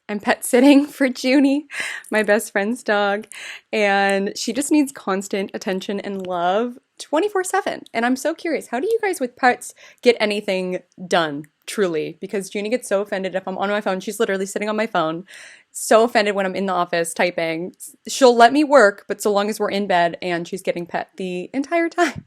I'm pet sitting for Junie, my best friend's dog, and she just needs constant attention and love 24/7. And I'm so curious, how do you guys with pets get anything done? Truly, because Junie gets so offended if I'm on my phone. She's literally sitting on my phone, so offended when I'm in the office typing. She'll let me work, but so long as we're in bed and she's getting pet the entire time.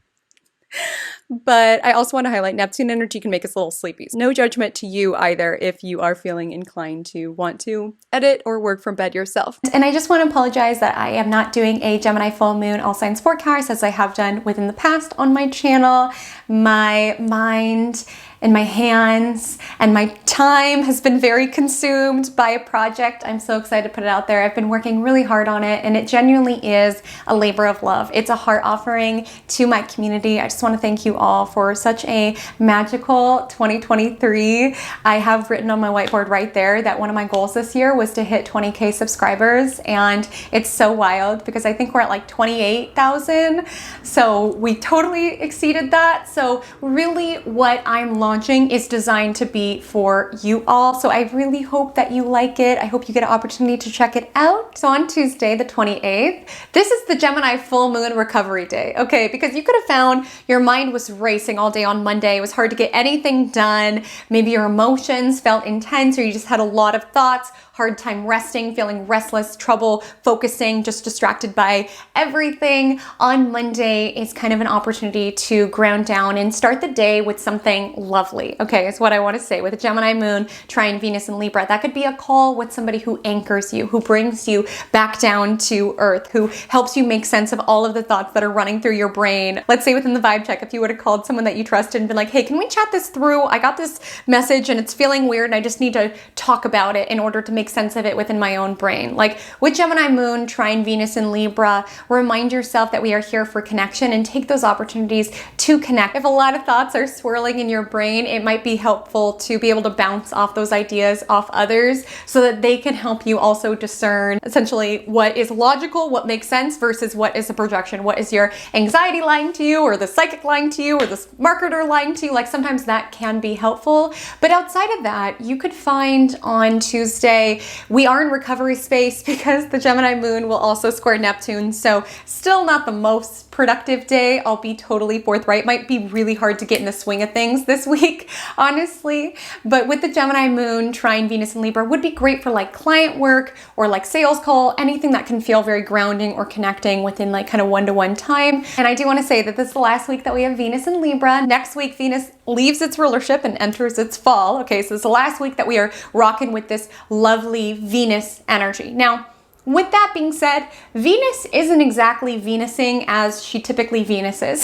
But I also want to highlight Neptune energy can make us a little sleepy. No judgment to you either if you are feeling inclined to want to edit or work from bed yourself. And I just want to apologize that I am not doing a Gemini full moon all signs forecast as I have done within the past on my channel. My mind and my hands and my time has been very consumed by a project. I'm so excited to put it out there. I've been working really hard on it, and it genuinely is a labor of love. It's a heart offering to my community. I just want to thank you all for such a magical 2023. I have written on my whiteboard right there that one of my goals this year was to hit 20K subscribers, and it's so wild because I think we're at like 28,000. So we totally exceeded that. So really what I'm launching is designed to be for you all. So I really hope that you like it. I hope you get an opportunity to check it out. So on Tuesday, the 28th, this is the Gemini Full Moon Recovery Day, okay? Because you could have found your mind was racing all day on Monday. It was hard to get anything done. Maybe your emotions felt intense, or you just had a lot of thoughts, hard time resting, feeling restless, trouble focusing, just distracted by everything. On Monday is kind of an opportunity to ground down and start the day with something lovely. Okay, is what I want to say. With a Gemini moon, trine Venus and Libra, that could be a call with somebody who anchors you, who brings you back down to earth, who helps you make sense of all of the thoughts that are running through your brain. Let's say within the vibe check, if you would have called someone that you trusted and been like, hey, can we chat this through? I got this message and it's feeling weird and I just need to talk about it in order to make sense of it within my own brain. Like with Gemini moon, trine Venus and Libra, remind yourself that we are here for connection and take those opportunities to connect. If a lot of thoughts are swirling in your brain, it might be helpful to be able to bounce off those ideas off others so that they can help you also discern essentially what is logical, what makes sense versus what is a projection. What is your anxiety lying to you, or the psychic lying to you, or the marketer lying to you? Like sometimes that can be helpful. But outside of that, you could find on Tuesday, we are in recovery space because the Gemini moon will also square Neptune. So still not the most productive day. I'll be totally forthright. Might be really hard to get in the swing of things this week, honestly. But with the Gemini moon, trine Venus and Libra would be great for like client work or like sales call, anything that can feel very grounding or connecting within like kind of one-to-one time. And I do want to say that this is the last week that we have Venus and Libra. Next week, Venus leaves its rulership and enters its fall. Okay, so it's the last week that we are rocking with this lovely Venus energy. Now, with that being said, Venus isn't exactly Venusing as she typically Venuses.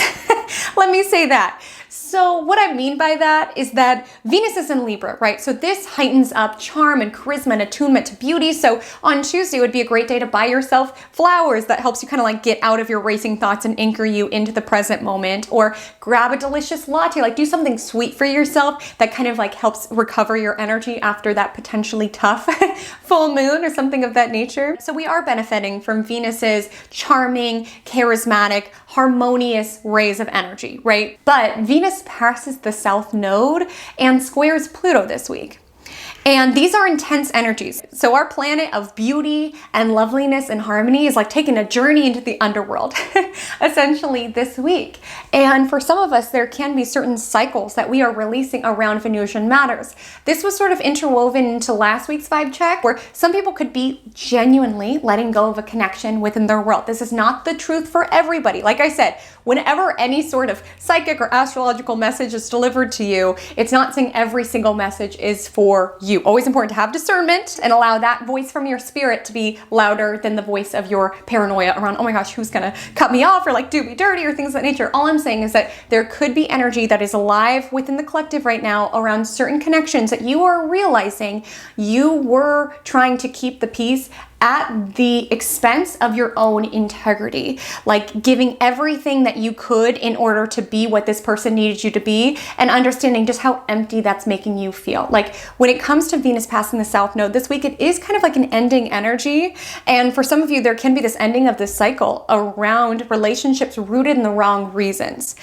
Let me say that. So what I mean by that is that Venus is in Libra, right? So this heightens up charm and charisma and attunement to beauty. So on Tuesday would be a great day to buy yourself flowers that helps you kind of like get out of your racing thoughts and anchor you into the present moment, or grab a delicious latte, like do something sweet for yourself that kind of like helps recover your energy after that potentially tough full moon or something of that nature. So we are benefiting from Venus's charming, charismatic, harmonious rays of energy, right? But Venus passes the South Node and squares Pluto this week. And these are intense energies. So our planet of beauty and loveliness and harmony is like taking a journey into the underworld, essentially this week. And for some of us, there can be certain cycles that we are releasing around Venusian matters. This was sort of interwoven into last week's vibe check, where some people could be genuinely letting go of a connection within their world. This is not the truth for everybody. Like I said, whenever any sort of psychic or astrological message is delivered to you, it's not saying every single message is for you. Always important to have discernment and allow that voice from your spirit to be louder than the voice of your paranoia around, oh my gosh, who's gonna cut me off or like do me dirty or things of that nature. All I'm saying is that there could be energy that is alive within the collective right now around certain connections that you are realizing you were trying to keep the peace at the expense of your own integrity, like giving everything that you could in order to be what this person needed you to be, and understanding just how empty that's making you feel. Like when it comes to Venus passing the South Node this week, it is kind of like an ending energy. And for some of you, there can be this ending of this cycle around relationships rooted in the wrong reasons.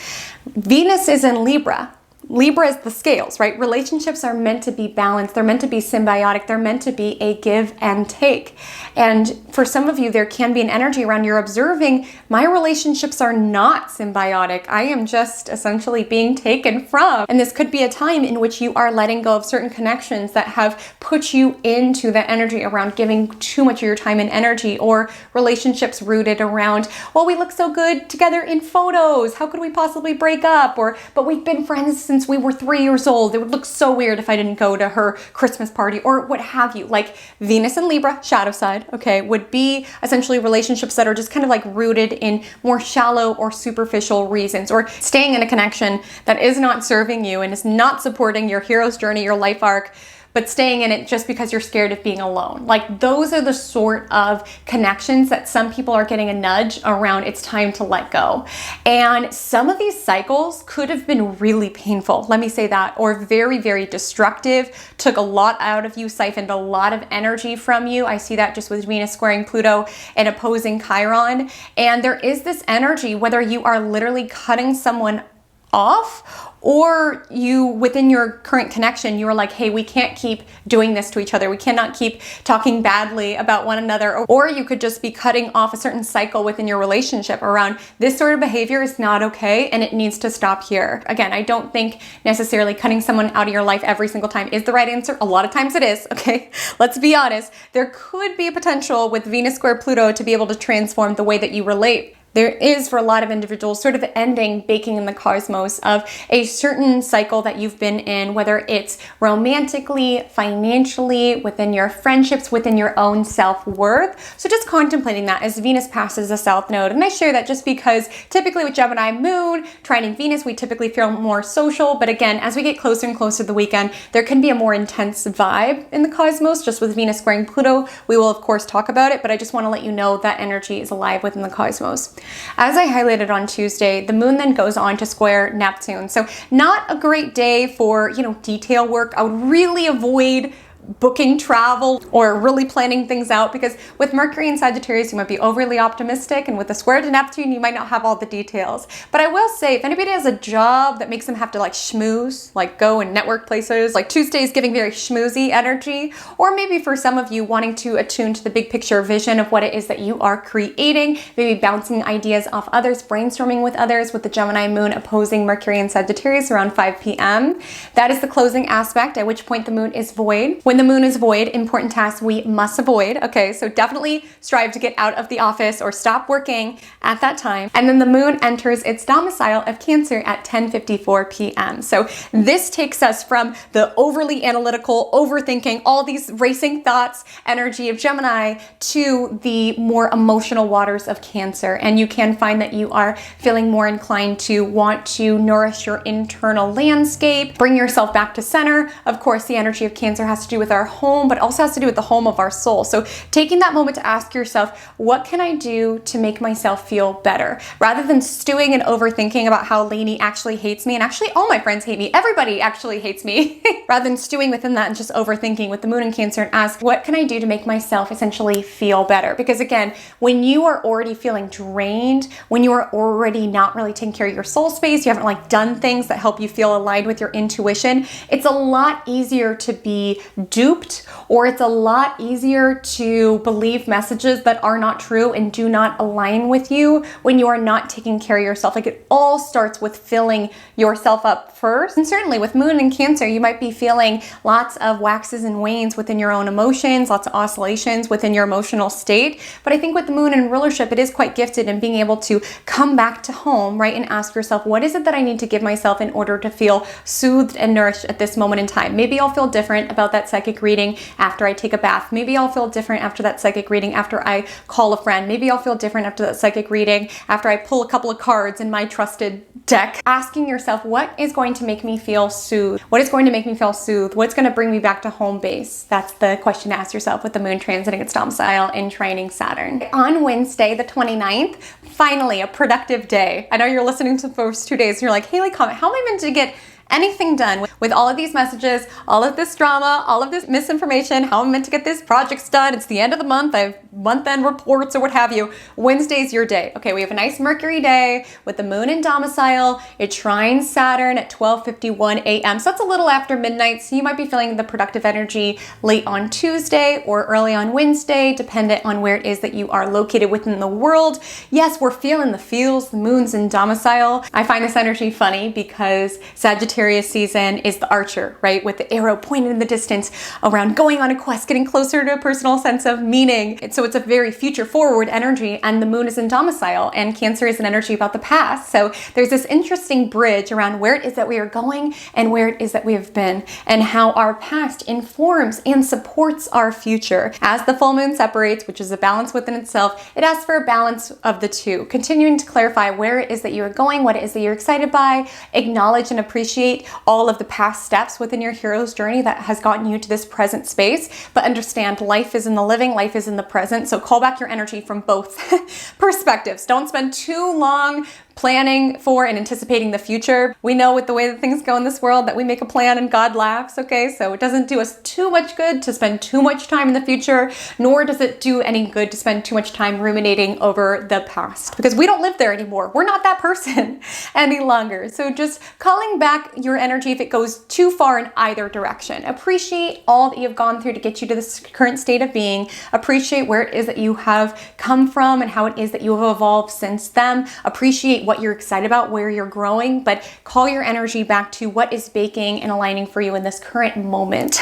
Venus is in Libra. Libra is the scales, right? Relationships are meant to be balanced. They're meant to be symbiotic. They're meant to be a give and take. And for some of you, there can be an energy around you're observing, my relationships are not symbiotic. I am just essentially being taken from. And this could be a time in which you are letting go of certain connections that have put you into the energy around giving too much of your time and energy, or relationships rooted around, well, we look so good together in photos. How could we possibly break up? Or, but we've been friends since we were 3 years old. It would look so weird if I didn't go to her Christmas party, or what have you. Like Venus and Libra, shadow side, okay, would be essentially relationships that are just kind of like rooted in more shallow or superficial reasons, or staying in a connection that is not serving you and is not supporting your hero's journey, your life arc, but staying in it just because you're scared of being alone. Like those are the sort of connections that some people are getting a nudge around. It's time to let go. And some of these cycles could have been really painful, let me say that, or very, very destructive, took a lot out of you, siphoned a lot of energy from you. I see that just with Venus squaring Pluto and opposing Chiron. And there is this energy, whether you are literally cutting someone off, or you, within your current connection, you are like, hey, we can't keep doing this to each other. We cannot keep talking badly about one another. Or you could just be cutting off a certain cycle within your relationship around this sort of behavior is not okay and it needs to stop here. Again, I don't think necessarily cutting someone out of your life every single time is the right answer. A lot of times it is, okay? Let's be honest. There could be a potential with Venus square Pluto to be able to transform the way that you relate. There is, for a lot of individuals, sort of ending, baking in the cosmos of a certain cycle that you've been in, whether it's romantically, financially, within your friendships, within your own self-worth. So just contemplating that as Venus passes the South Node. And I share that just because typically with Gemini Moon, trining Venus, we typically feel more social. But again, as we get closer and closer to the weekend, there can be a more intense vibe in the cosmos. Just with Venus squaring Pluto, we will of course talk about it, but I just want to let you know that energy is alive within the cosmos. As I highlighted on Tuesday, the moon then goes on to square Neptune. So not a great day for, detail work. I would really avoid booking travel or really planning things out, because with Mercury and Sagittarius, you might be overly optimistic, and with the square to Neptune, you might not have all the details. But I will say, if anybody has a job that makes them have to schmooze, go and network places, Tuesday is giving very schmoozy energy, or maybe for some of you wanting to attune to the big picture vision of what it is that you are creating, maybe bouncing ideas off others, brainstorming with others, with the Gemini moon opposing Mercury and Sagittarius around 5 p.m. That is the closing aspect, at which point the moon is void. When the moon is void, important tasks we must avoid. Okay, so definitely strive to get out of the office or stop working at that time. And then the moon enters its domicile of Cancer at 10:54 p.m. So this takes us from the overly analytical, overthinking, all these racing thoughts, energy of Gemini to the more emotional waters of Cancer. And you can find that you are feeling more inclined to want to nourish your internal landscape, bring yourself back to center. Of course, the energy of Cancer has to do with our home, but also has to do with the home of our soul. So taking that moment to ask yourself, what can I do to make myself feel better? Rather than stewing and overthinking about how Lainey actually hates me, and actually all my friends hate me, everybody actually hates me, rather than stewing within that and just overthinking with the moon in Cancer, and ask, what can I do to make myself essentially feel better? Because again, when you are already feeling drained, when you are already not really taking care of your soul space, you haven't done things that help you feel aligned with your intuition, it's a lot easier to be duped, or it's a lot easier to believe messages that are not true and do not align with you when you are not taking care of yourself. It all starts with filling yourself up first. And certainly with moon in Cancer, you might be feeling lots of waxes and wanes within your own emotions, lots of oscillations within your emotional state. But I think with the moon in rulership, it is quite gifted in being able to come back to home, right? And ask yourself, what is it that I need to give myself in order to feel soothed and nourished at this moment in time? Maybe I'll feel different about that psychic reading after I take a bath. Maybe I'll feel different after that psychic reading after I call a friend. Maybe I'll feel different after that psychic reading after I pull a couple of cards in my trusted deck. Asking yourself, what is going to make me feel soothed? What is going to make me feel soothed? What's going to bring me back to home base? That's the question to ask yourself with the moon transiting its domicile and trining Saturn. On Wednesday, the 29th, finally a productive day. I know you're listening to the first 2 days and you're like, Haley, Comet, how am I meant to get anything done with all of these messages, all of this drama, all of this misinformation, how I'm meant to get these projects done? It's the end of the month, I have month-end reports or what have you. Wednesday's your day. Okay, we have a nice Mercury day with the moon in domicile. It trines Saturn at 12:51 a.m. So that's a little after midnight, so you might be feeling the productive energy late on Tuesday or early on Wednesday, dependent on where it is that you are located within the world. Yes, we're feeling the feels, the moon's in domicile. I find this energy funny because Sagittarius season is the archer, right? With the arrow pointed in the distance around going on a quest, getting closer to a personal sense of meaning. So it's a very future forward energy, and the moon is in domicile, and Cancer is an energy about the past. So there's this interesting bridge around where it is that we are going and where it is that we have been, and how our past informs and supports our future. As the full moon separates, which is a balance within itself, it asks for a balance of the two, continuing to clarify where it is that you are going, what it is that you're excited by, acknowledge and appreciate all of the past steps within your hero's journey that has gotten you to this present space, but understand life is in the living, life is in the present. So call back your energy from both perspectives. Don't spend too long planning for and anticipating the future. We know with the way that things go in this world that we make a plan and God laughs, okay? So it doesn't do us too much good to spend too much time in the future, nor does it do any good to spend too much time ruminating over the past, because we don't live there anymore. We're not that person any longer. So just calling back your energy if it goes too far in either direction. Appreciate all that you've gone through to get you to this current state of being. Appreciate where it is that you have come from and how it is that you have evolved since then. Appreciate what you're excited about, where you're growing, but call your energy back to what is baking and aligning for you in this current moment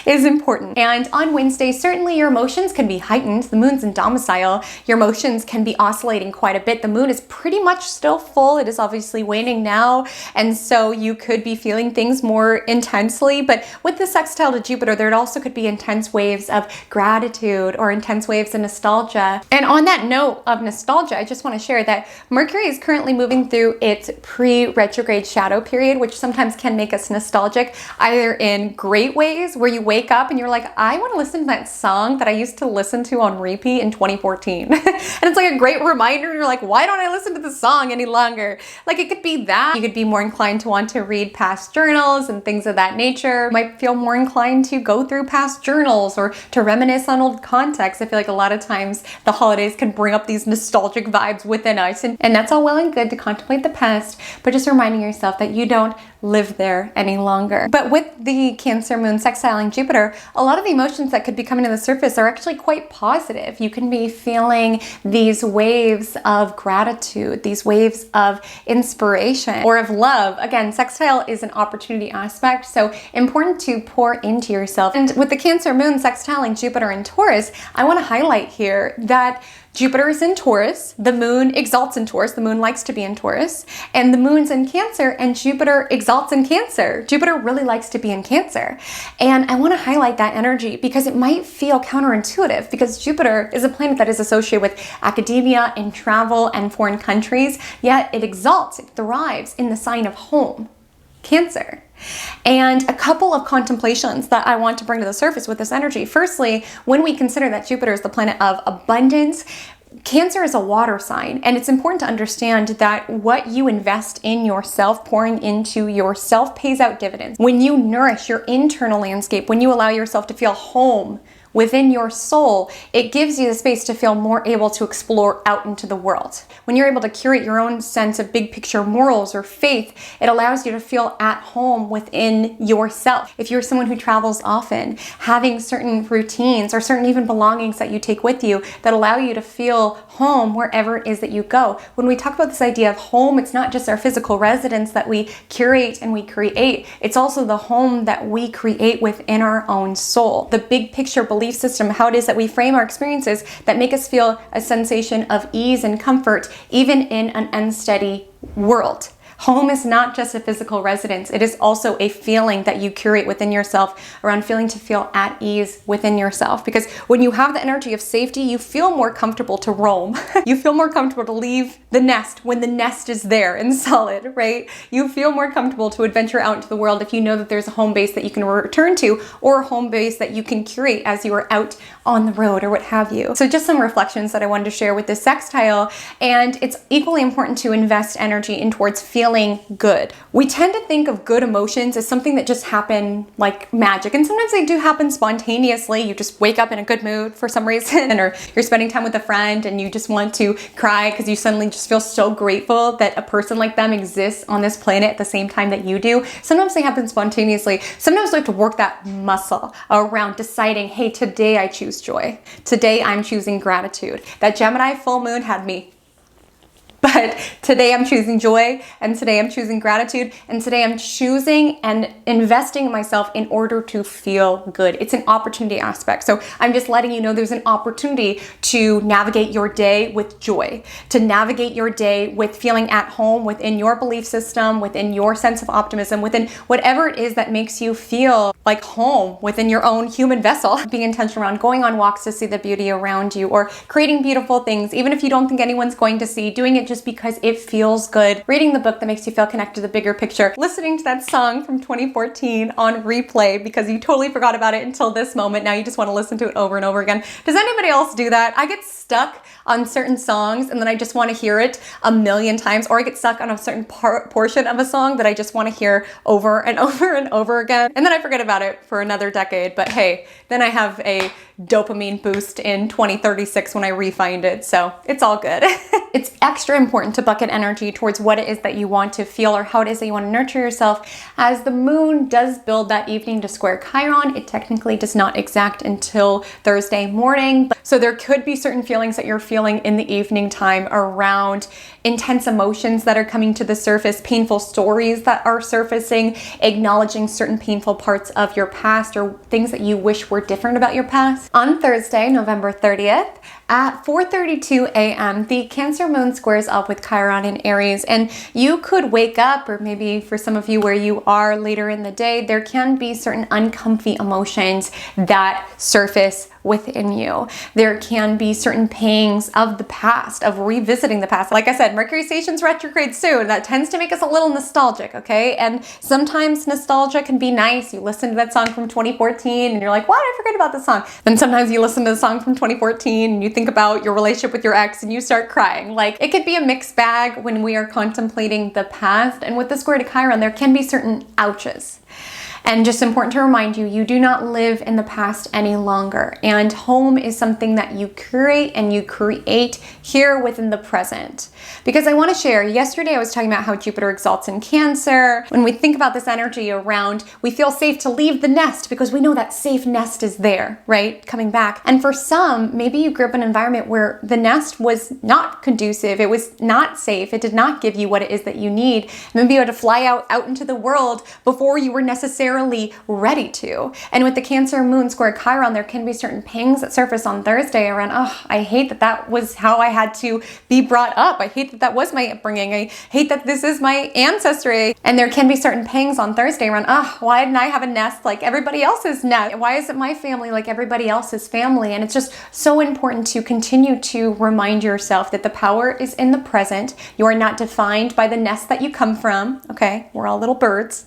is important. And on Wednesday, certainly your emotions can be heightened. The moon's in domicile. Your emotions can be oscillating quite a bit. The moon is pretty much still full. It is obviously waning now. And so you could be feeling things more intensely, but with the sextile to Jupiter, there also could be intense waves of gratitude or intense waves of nostalgia. And on that note of nostalgia, I just want to share that Mercury is currently moving through its pre-retrograde shadow period, which sometimes can make us nostalgic, either in great ways where you wake up and you're like, I want to listen to that song that I used to listen to on repeat in 2014. And it's like a great reminder. You're like, why don't I listen to the song any longer? Like, it could be that. You could be more inclined to want to read past journals and things of that nature. You might feel more inclined to go through past journals or to reminisce on old context. I feel like a lot of times the holidays can bring up these nostalgic vibes within us. And that's all well and good to contemplate the past, but just reminding yourself that you don't live there any longer. But with the Cancer moon sextiling Jupiter, a lot of the emotions that could be coming to the surface are actually quite positive. You can be feeling these waves of gratitude, these waves of inspiration or of love. Again, sextile is an opportunity aspect, so important to pour into yourself. And with the Cancer moon sextiling Jupiter in Taurus, I want to highlight here that Jupiter is in Taurus, the moon exalts in Taurus, the moon likes to be in Taurus, and the moon's in Cancer and Jupiter exalts in Cancer. Jupiter really likes to be in Cancer. And I want to highlight that energy because it might feel counterintuitive, because Jupiter is a planet that is associated with academia and travel and foreign countries, yet it exalts, it thrives in the sign of home, Cancer. And a couple of contemplations that I want to bring to the surface with this energy. Firstly, when we consider that Jupiter is the planet of abundance, Cancer is a water sign, and it's important to understand that what you invest in yourself, pouring into yourself, pays out dividends. When you nourish your internal landscape, when you allow yourself to feel home within your soul, it gives you the space to feel more able to explore out into the world. When you're able to curate your own sense of big picture morals or faith, it allows you to feel at home within yourself. If you're someone who travels often, having certain routines or certain even belongings that you take with you that allow you to feel home wherever it is that you go. When we talk about this idea of home, it's not just our physical residence that we curate and we create. It's also the home that we create within our own soul. The big picture belief system, how it is that we frame our experiences that make us feel a sensation of ease and comfort, even in an unsteady world. Home is not just a physical residence. It is also a feeling that you curate within yourself around feeling to feel at ease within yourself. Because when you have the energy of safety, you feel more comfortable to roam. You feel more comfortable to leave the nest when the nest is there and solid, right? You feel more comfortable to adventure out into the world if you know that there's a home base that you can return to, or a home base that you can curate as you are out on the road or what have you. So just some reflections that I wanted to share with this sextile. And it's equally important to invest energy in towards feeling good. We tend to think of good emotions as something that just happen like magic, and sometimes they do happen spontaneously. You just wake up in a good mood for some reason, or you're spending time with a friend and you just want to cry because you suddenly just feel so grateful that a person like them exists on this planet at the same time that you do. Sometimes they happen spontaneously. Sometimes we have to work that muscle around deciding, hey, today I choose joy. Today I'm choosing gratitude. That Gemini full moon had me. But today I'm choosing joy, and today I'm choosing gratitude, and today I'm choosing and investing in myself in order to feel good. It's an opportunity aspect. So I'm just letting you know there's an opportunity to navigate your day with joy, to navigate your day with feeling at home within your belief system, within your sense of optimism, within whatever it is that makes you feel like home within your own human vessel. Being intentional around going on walks to see the beauty around you, or creating beautiful things, even if you don't think anyone's going to see, doing it just because it feels good. Reading the book that makes you feel connected to the bigger picture. Listening to that song from 2014 on replay because you totally forgot about it until this moment. Now you just want to listen to it over and over again. Does anybody else do that? I get stuck on certain songs and then I just want to hear it a million times, or I get stuck on a certain portion of a song that I just want to hear over and over and over again. And then I forget about it for another decade. But hey, then I have a dopamine boost in 2036 when I re-find it. So it's all good. It's extra important to bucket energy towards what it is that you want to feel or how it is that you want to nurture yourself, as the moon does build that evening to square Chiron. It technically does not exact until Thursday morning. So there could be certain feelings that you're feeling in the evening time around intense emotions that are coming to the surface, painful stories that are surfacing, acknowledging certain painful parts of your past or things that you wish were different about your past. On Thursday, November 30th, at 4:32 a.m., the Cancer moon squares up with Chiron in Aries, and you could wake up, or maybe for some of you where you are later in the day, there can be certain uncomfy emotions that surface within you. There can be certain pangs of the past, of revisiting the past. Like I said, Mercury stations retrograde soon. That tends to make us a little nostalgic, okay? And sometimes nostalgia can be nice. You listen to that song from 2014 and you're like, why did I forget about this song? Then sometimes you listen to the song from 2014 and you think about your relationship with your ex and you start crying. Like, it could be a mixed bag when we are contemplating the past. And with the square to Chiron, there can be certain ouches. And just important to remind you, you do not live in the past any longer. And home is something that you curate and you create here within the present. Because I want to share, yesterday I was talking about how Jupiter exalts in Cancer. When we think about this energy around, we feel safe to leave the nest because we know that safe nest is there, right? Coming back. And for some, maybe you grew up in an environment where the nest was not conducive. It was not safe. It did not give you what it is that you need. Maybe you had to fly out into the world before you were necessarily ready to. And with the Cancer moon square Chiron, there can be certain pangs that surface on Thursday around, oh, I hate that that was how I had to be brought up. I hate that that was my upbringing. I hate that this is my ancestry. And there can be certain pangs on Thursday around, oh, why didn't I have a nest like everybody else's nest? Why isn't my family like everybody else's family? And it's just so important to continue to remind yourself that the power is in the present. You are not defined by the nest that you come from. Okay, we're all little birds.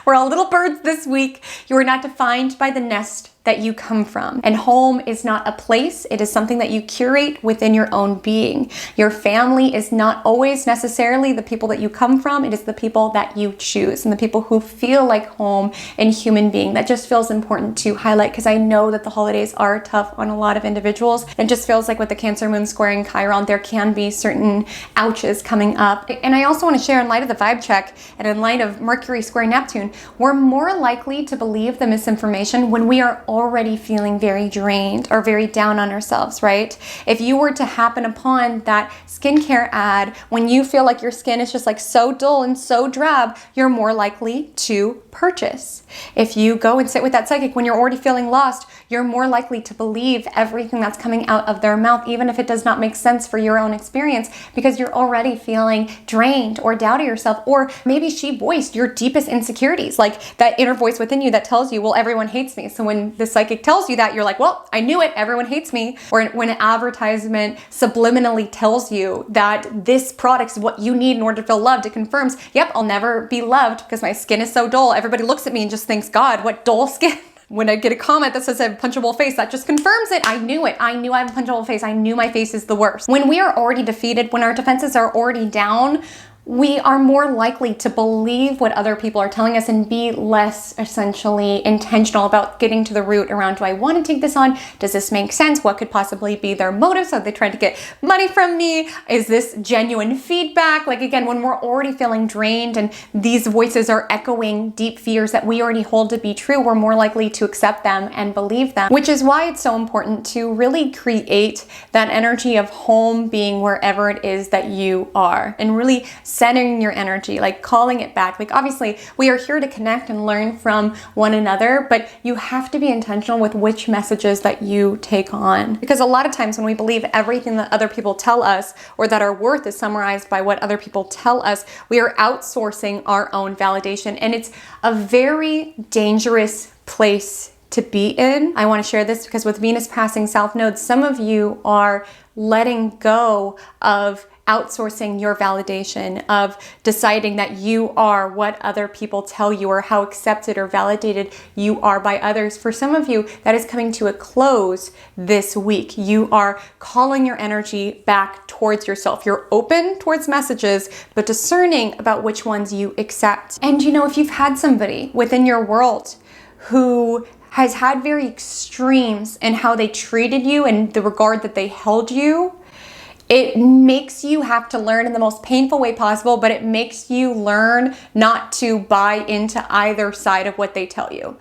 We're all little birds this week. You are not defined by the nest that you come from. And home is not a place. It is something that you curate within your own being. Your family is not always necessarily the people that you come from. It is the people that you choose and the people who feel like home and human being. That just feels important to highlight because I know that the holidays are tough on a lot of individuals. It just feels like with the Cancer moon squaring Chiron, there can be certain ouches coming up. And I also want to share, in light of the vibe check and in light of Mercury square Neptune, we're more likely to believe the misinformation when we are already feeling very drained or very down on ourselves, right? If you were to happen upon that skincare ad when you feel like your skin is just like so dull and so drab, you're more likely to purchase. If you go and sit with that psychic when you're already feeling lost, you're more likely to believe everything that's coming out of their mouth, even if it does not make sense for your own experience, because you're already feeling drained or doubting yourself. Or maybe she voiced your deepest insecurities, like that inner voice within you that tells you, well, everyone hates me. So when the psychic tells you that, you're like, well, I knew it, everyone hates me. Or when an advertisement subliminally tells you that this product is what you need in order to feel loved, it confirms, yep, I'll never be loved because my skin is so dull. Everybody looks at me and just thinks, God, what dull skin. When I get a comment that says I have a punchable face, that just confirms it. I knew it. I knew I have a punchable face. I knew my face is the worst. When we are already defeated, when our defenses are already down, we are more likely to believe what other people are telling us and be less essentially intentional about getting to the root around, do I want to take this on? Does this make sense? What could possibly be their motives? Are they trying to get money from me? Is this genuine feedback? Like, again, when we're already feeling drained and these voices are echoing deep fears that we already hold to be true, we're more likely to accept them and believe them, which is why it's so important to really create that energy of home being wherever it is that you are and really centering your energy, like calling it back. Like, obviously we are here to connect and learn from one another, but you have to be intentional with which messages that you take on. Because a lot of times when we believe everything that other people tell us, or that our worth is summarized by what other people tell us, we are outsourcing our own validation. And it's a very dangerous place to be in. I want to share this because with Venus passing South Node, some of you are letting go of outsourcing your validation, of deciding that you are what other people tell you or how accepted or validated you are by others. For some of you, that is coming to a close this week. You are calling your energy back towards yourself. You're open towards messages, but discerning about which ones you accept. And you know, if you've had somebody within your world who has had very extremes in how they treated you and the regard that they held you, it makes you have to learn in the most painful way possible, but it makes you learn not to buy into either side of what they tell you.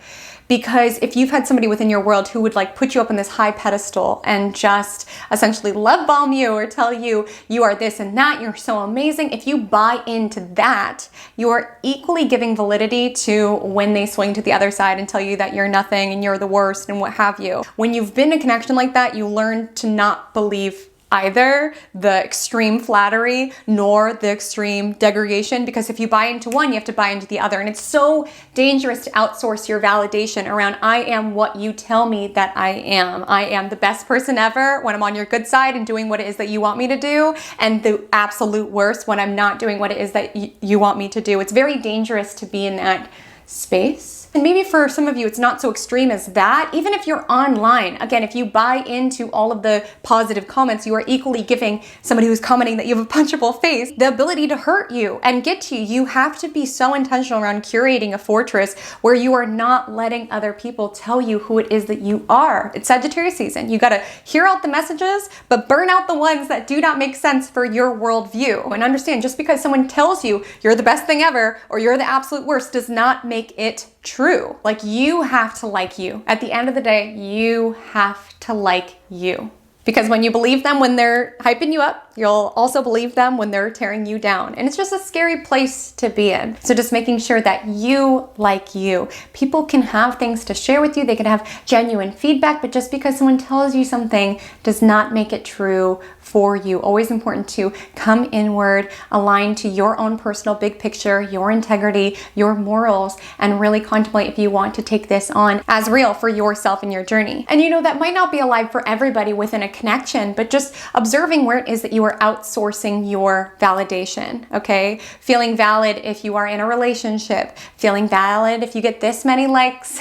Because if you've had somebody within your world who would like put you up on this high pedestal and just essentially love bomb you or tell you you are this and that, you're so amazing, if you buy into that, you're equally giving validity to when they swing to the other side and tell you that you're nothing and you're the worst and what have you. When you've been in a connection like that, you learn to not believe either the extreme flattery nor the extreme degradation, because if you buy into one, you have to buy into the other. And it's so dangerous to outsource your validation around, I am what you tell me that I am. I am the best person ever when I'm on your good side and doing what it is that you want me to do, and the absolute worst when I'm not doing what it is that you want me to do. It's very dangerous to be in that space. And maybe for some of you, it's not so extreme as that. Even if you're online, again, if you buy into all of the positive comments, you are equally giving somebody who's commenting that you have a punchable face the ability to hurt you and get to you. You have to be so intentional around curating a fortress where you are not letting other people tell you who it is that you are. It's Sagittarius season. You got to hear out the messages, but burn out the ones that do not make sense for your worldview. And understand, just because someone tells you you're the best thing ever or you're the absolute worst does not make it true. Like, you have to like you. At the end of the day, you have to like you. Because when you believe them when they're hyping you up, you'll also believe them when they're tearing you down. And it's just a scary place to be in. So just making sure that you like you. People can have things to share with you. They can have genuine feedback, but just because someone tells you something does not make it true for you. Always important to come inward, align to your own personal big picture, your integrity, your morals, and really contemplate if you want to take this on as real for yourself and your journey. And you know, that might not be alive for everybody within a connection, but just observing where it is that you are outsourcing your validation, okay? Feeling valid if you are in a relationship, feeling valid if you get this many likes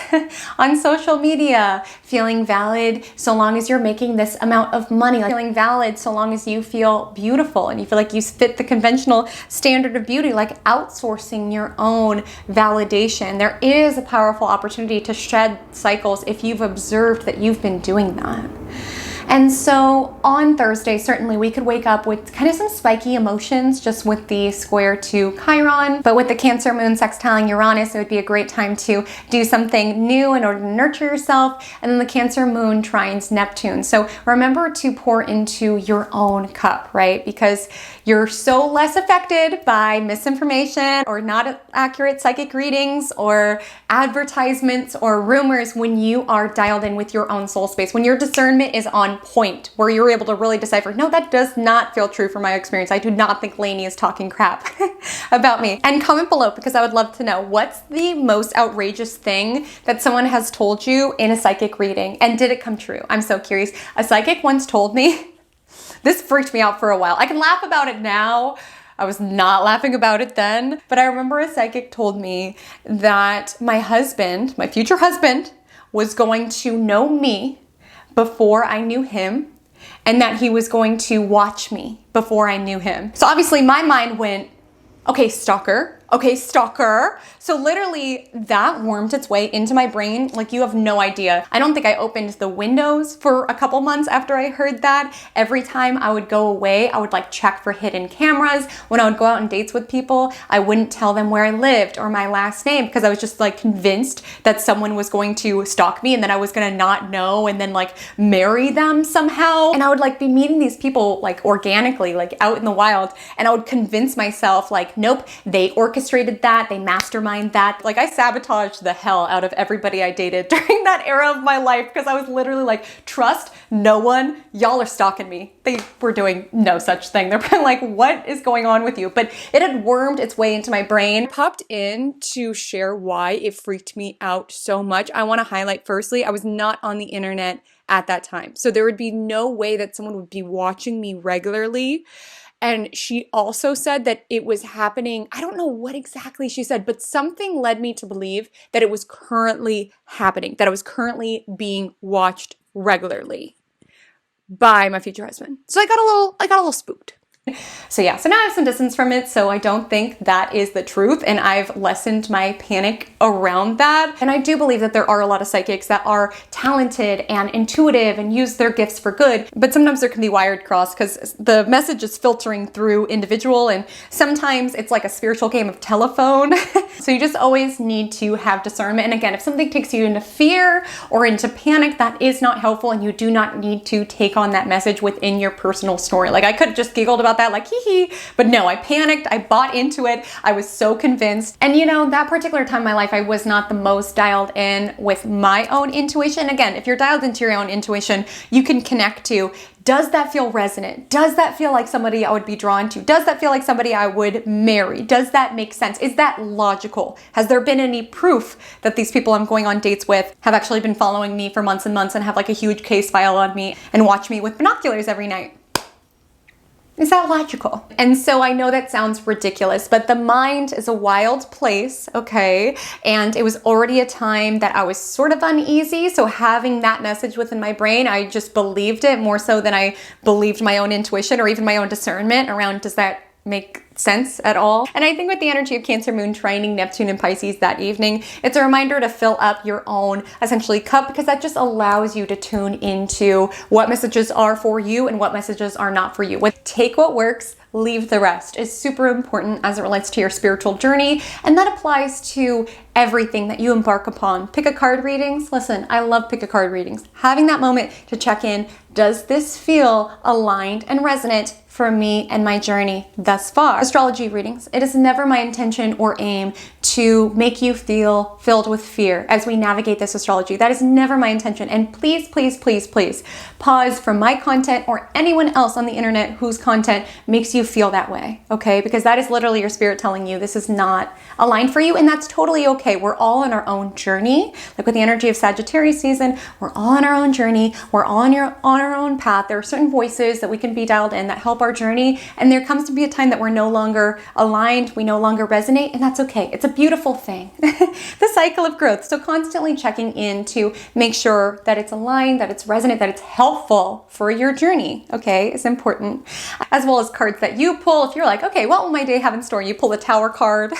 on social media, feeling valid so long as you're making this amount of money, feeling valid so long as you feel beautiful and you feel like you fit the conventional standard of beauty, like outsourcing your own validation. There is a powerful opportunity to shed cycles if you've observed that you've been doing that. And so on Thursday, certainly we could wake up with kind of some spiky emotions just with the square to Chiron, but with the Cancer moon sextiling Uranus, it would be a great time to do something new in order to nurture yourself. And then the Cancer moon trines Neptune. So remember to pour into your own cup, right? Because you're so less affected by misinformation or not accurate psychic readings or advertisements or rumors when you are dialed in with your own soul space, when your discernment is on point, where you're able to really decipher, no, that does not feel true from my experience. I do not think Lainey is talking crap about me. And comment below, because I would love to know, what's the most outrageous thing that someone has told you in a psychic reading, and did it come true? I'm so curious. A psychic once told me, this freaked me out for a while. I can laugh about it now. I was not laughing about it then, but I remember a psychic told me that my husband, my future husband, was going to know me before I knew him, and that he was going to watch me before I knew him. So obviously my mind went, okay, stalker. Okay, stalker. So literally that wormed its way into my brain like you have no idea. I don't think I opened the windows for a couple months after I heard that. Every time I would go away, I would like check for hidden cameras. When I would go out on dates with people, I wouldn't tell them where I lived or my last name, because I was just like convinced that someone was going to stalk me and then I was gonna not know and then like marry them somehow. And I would like be meeting these people like organically, like out in the wild, and I would convince myself like, nope, they orchestrated that, they mastermind that. Like, I sabotaged the hell out of everybody I dated during that era of my life, because I was literally like, trust no one, y'all are stalking me. They were doing no such thing. They're like, what is going on with you? But it had wormed its way into my brain. I popped in to share why it freaked me out so much. I want to highlight, firstly, I was not on the internet at that time. So there would be no way that someone would be watching me regularly And she also said that it was happening. I don't know what exactly she said, but something led me to believe that it was currently happening, that it was currently being watched regularly by my future husband. So I got a little spooked. So yeah, so now I have some distance from it, so I don't think that is the truth, and I've lessened my panic around that. And I do believe that there are a lot of psychics that are talented and intuitive and use their gifts for good, but sometimes there can be wired cross because the message is filtering through individual, and sometimes it's like a spiritual game of telephone. So you just always need to have discernment. And again, if something takes you into fear or into panic, that is not helpful, and you do not need to take on that message within your personal story. Like I could have just giggled about that, like hee hee, but no, I panicked, I bought into it, I was so convinced. And you know, that particular time in my life, I was not the most dialed in with my own intuition. Again, if you're dialed into your own intuition, you can connect to, does that feel resonant? Does that feel like somebody I would be drawn to? Does that feel like somebody I would marry? Does that make sense? Is that logical? Has there been any proof that these people I'm going on dates with have actually been following me for months and months and have like a huge case file on me and watch me with binoculars every night? Is that logical? And so I know that sounds ridiculous, but the mind is a wild place, okay? And it was already a time that I was sort of uneasy. So having that message within my brain, I just believed it more so than I believed my own intuition or even my own discernment around, does that make sense at all? And I think with the energy of Cancer Moon trining Neptune and Pisces that evening, it's a reminder to fill up your own essentially cup, because that just allows you to tune into what messages are for you and what messages are not for you. Take what works, leave the rest is super important as it relates to your spiritual journey. And that applies to everything that you embark upon. Pick a card readings. Listen, I love pick a card readings. Having that moment to check in, does this feel aligned and resonant for me and my journey thus far? Astrology readings. It is never my intention or aim to make you feel filled with fear as we navigate this astrology. That is never my intention. And please, please, please, please pause from my content or anyone else on the internet whose content makes you feel that way, okay? Because that is literally your spirit telling you this is not aligned for you, and that's totally okay. We're all on our own journey. Like with the energy of Sagittarius season, we're all on our own journey. We're on our own path. There are certain voices that we can be dialed in that help our journey, and there comes to be a time that we're no longer aligned, we no longer resonate, and that's okay. It's a beautiful thing. The cycle of growth. So constantly checking in to make sure that it's aligned, that it's resonant, that it's helpful for your journey, okay, is important. As well as cards that you pull. If you're like, okay, what will my day have in store? You pull the Tower card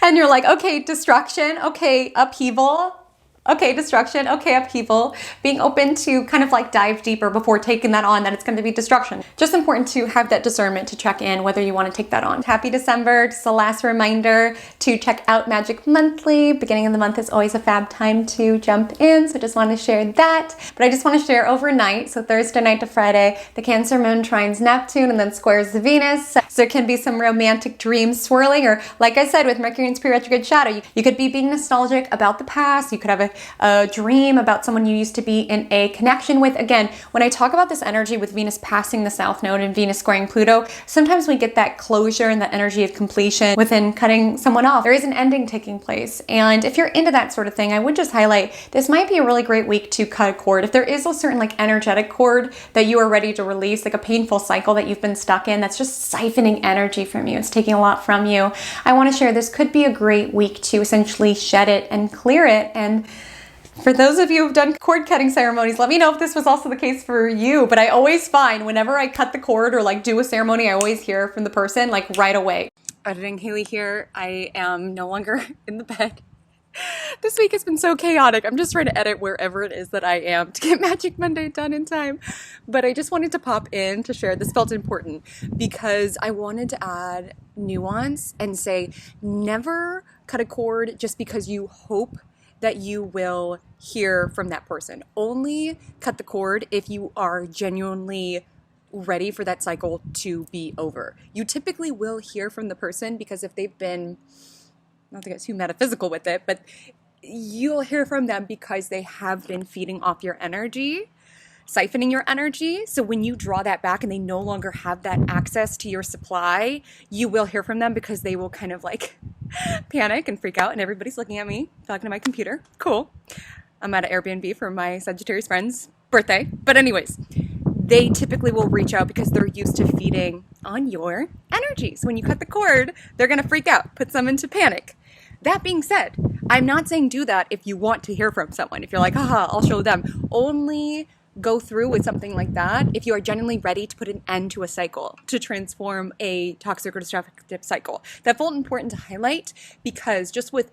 and you're like, okay, destruction, okay, upheaval. Okay, destruction, okay, upheaval. Being open to kind of like dive deeper before taking that on, that it's going to be destruction. Just important to have that discernment to check in whether you want to take that on. Happy December. Just a last reminder to check out Magic Monthly. Beginning of the month is always a fab time to jump in, so just want to share that. But I just want to share overnight, so Thursday night to Friday, the Cancer Moon trines Neptune and then squares the Venus. So there can be some romantic dreams swirling, or like I said, with Mercury and Spirit retrograde shadow, you could be being nostalgic about the past. You could have a dream about someone you used to be in a connection with. Again, when I talk about this energy with Venus passing the South Node and Venus squaring Pluto, sometimes we get that closure and that energy of completion within cutting someone off. There is an ending taking place. And if you're into that sort of thing, I would just highlight, this might be a really great week to cut a cord. If there is a certain like energetic cord that you are ready to release, like a painful cycle that you've been stuck in, that's just siphoning energy from you, it's taking a lot from you, I want to share this could be a great week to essentially shed it and clear it. And for those of you who've done cord cutting ceremonies, let me know if this was also the case for you. But I always find whenever I cut the cord or like do a ceremony, I always hear from the person like right away. Editing Haley here. I am no longer in the bed. This week has been so chaotic. I'm just trying to edit wherever it is that I am to get Magic Monday done in time. But I just wanted to pop in to share. This felt important because I wanted to add nuance and say, never cut a cord just because you hope that you will hear from that person. Only cut the cord if you are genuinely ready for that cycle to be over. You typically will hear from the person because if they've been, not to get too metaphysical with it, but you'll hear from them because they have been feeding off your energy, siphoning your energy. So when you draw that back and they no longer have that access to your supply, you will hear from them because they will kind of like panic and freak out, and everybody's looking at me talking to my computer. Cool. I'm at an Airbnb for my Sagittarius friend's birthday. But anyways, they typically will reach out because they're used to feeding on your energies. When you cut the cord, they're going to freak out, put some into panic. That being said, I'm not saying do that if you want to hear from someone. If you're like, haha, I'll show them. Only go through with something like that if you are genuinely ready to put an end to a cycle, to transform a toxic or destructive cycle. That's important to highlight because just with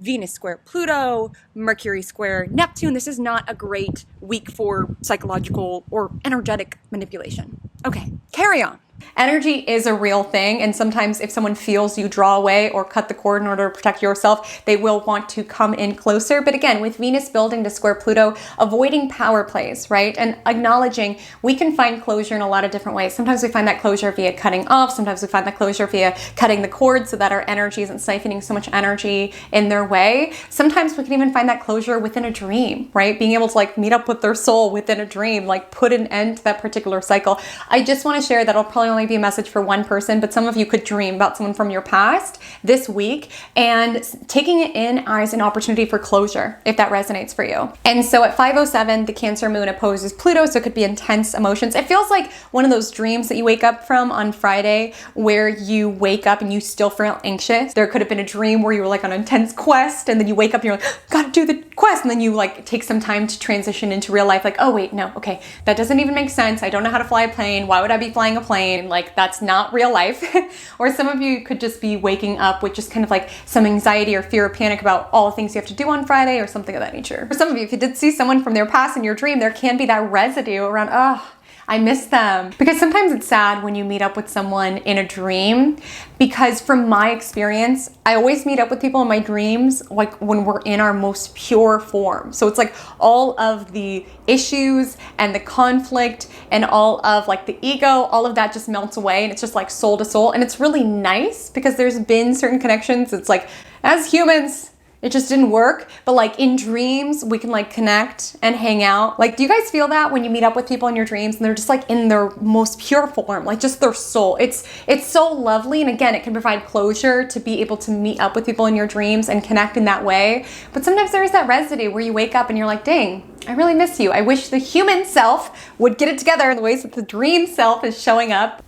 Venus square Pluto, Mercury square Neptune, this is not a great week for psychological or energetic manipulation. Okay, carry on. Energy is a real thing, and sometimes if someone feels you draw away or cut the cord in order to protect yourself, they will want to come in closer. But again, with Venus building to square Pluto, avoiding power plays, right? And acknowledging we can find closure in a lot of different ways. Sometimes we find that closure via cutting off. Sometimes we find that closure via cutting the cord so that our energy isn't siphoning so much energy in their way. Sometimes we can even find that closure within a dream, right? Being able to like meet up with their soul within a dream, like put an end to that particular cycle. I just want to share that I'll probably only be a message for one person, but some of you could dream about someone from your past this week and taking it in as an opportunity for closure, if that resonates for you. And so at 5:07, the Cancer moon opposes Pluto, so it could be intense emotions. It feels like one of those dreams that you wake up from on Friday where you wake up and you still feel anxious. There could have been a dream where you were like on an intense quest and then you wake up and you're like, gotta do the quest. And then you like take some time to transition into real life. Like, oh wait, no, okay, that doesn't even make sense. I don't know how to fly a plane. Why would I be flying a plane? Like, that's not real life. Or some of you could just be waking up with just kind of like some anxiety or fear or panic about all the things you have to do on Friday or something of that nature. For some of you, if you did see someone from their past in your dream, there can be that residue around, oh, I miss them. Because sometimes it's sad when you meet up with someone in a dream, because from my experience, I always meet up with people in my dreams like when we're in our most pure form. So it's like all of the issues and the conflict and all of like the ego, all of that just melts away and it's just like soul to soul. And it's really nice because there's been certain connections. It's like, as humans, it just didn't work. But like in dreams, we can like connect and hang out. Like, do you guys feel that when you meet up with people in your dreams and they're just like in their most pure form, like just their soul? It's so lovely. And again, it can provide closure to be able to meet up with people in your dreams and connect in that way. But sometimes there's that residue where you wake up and you're like, dang, I really miss you. I wish the human self would get it together in the ways that the dream self is showing up.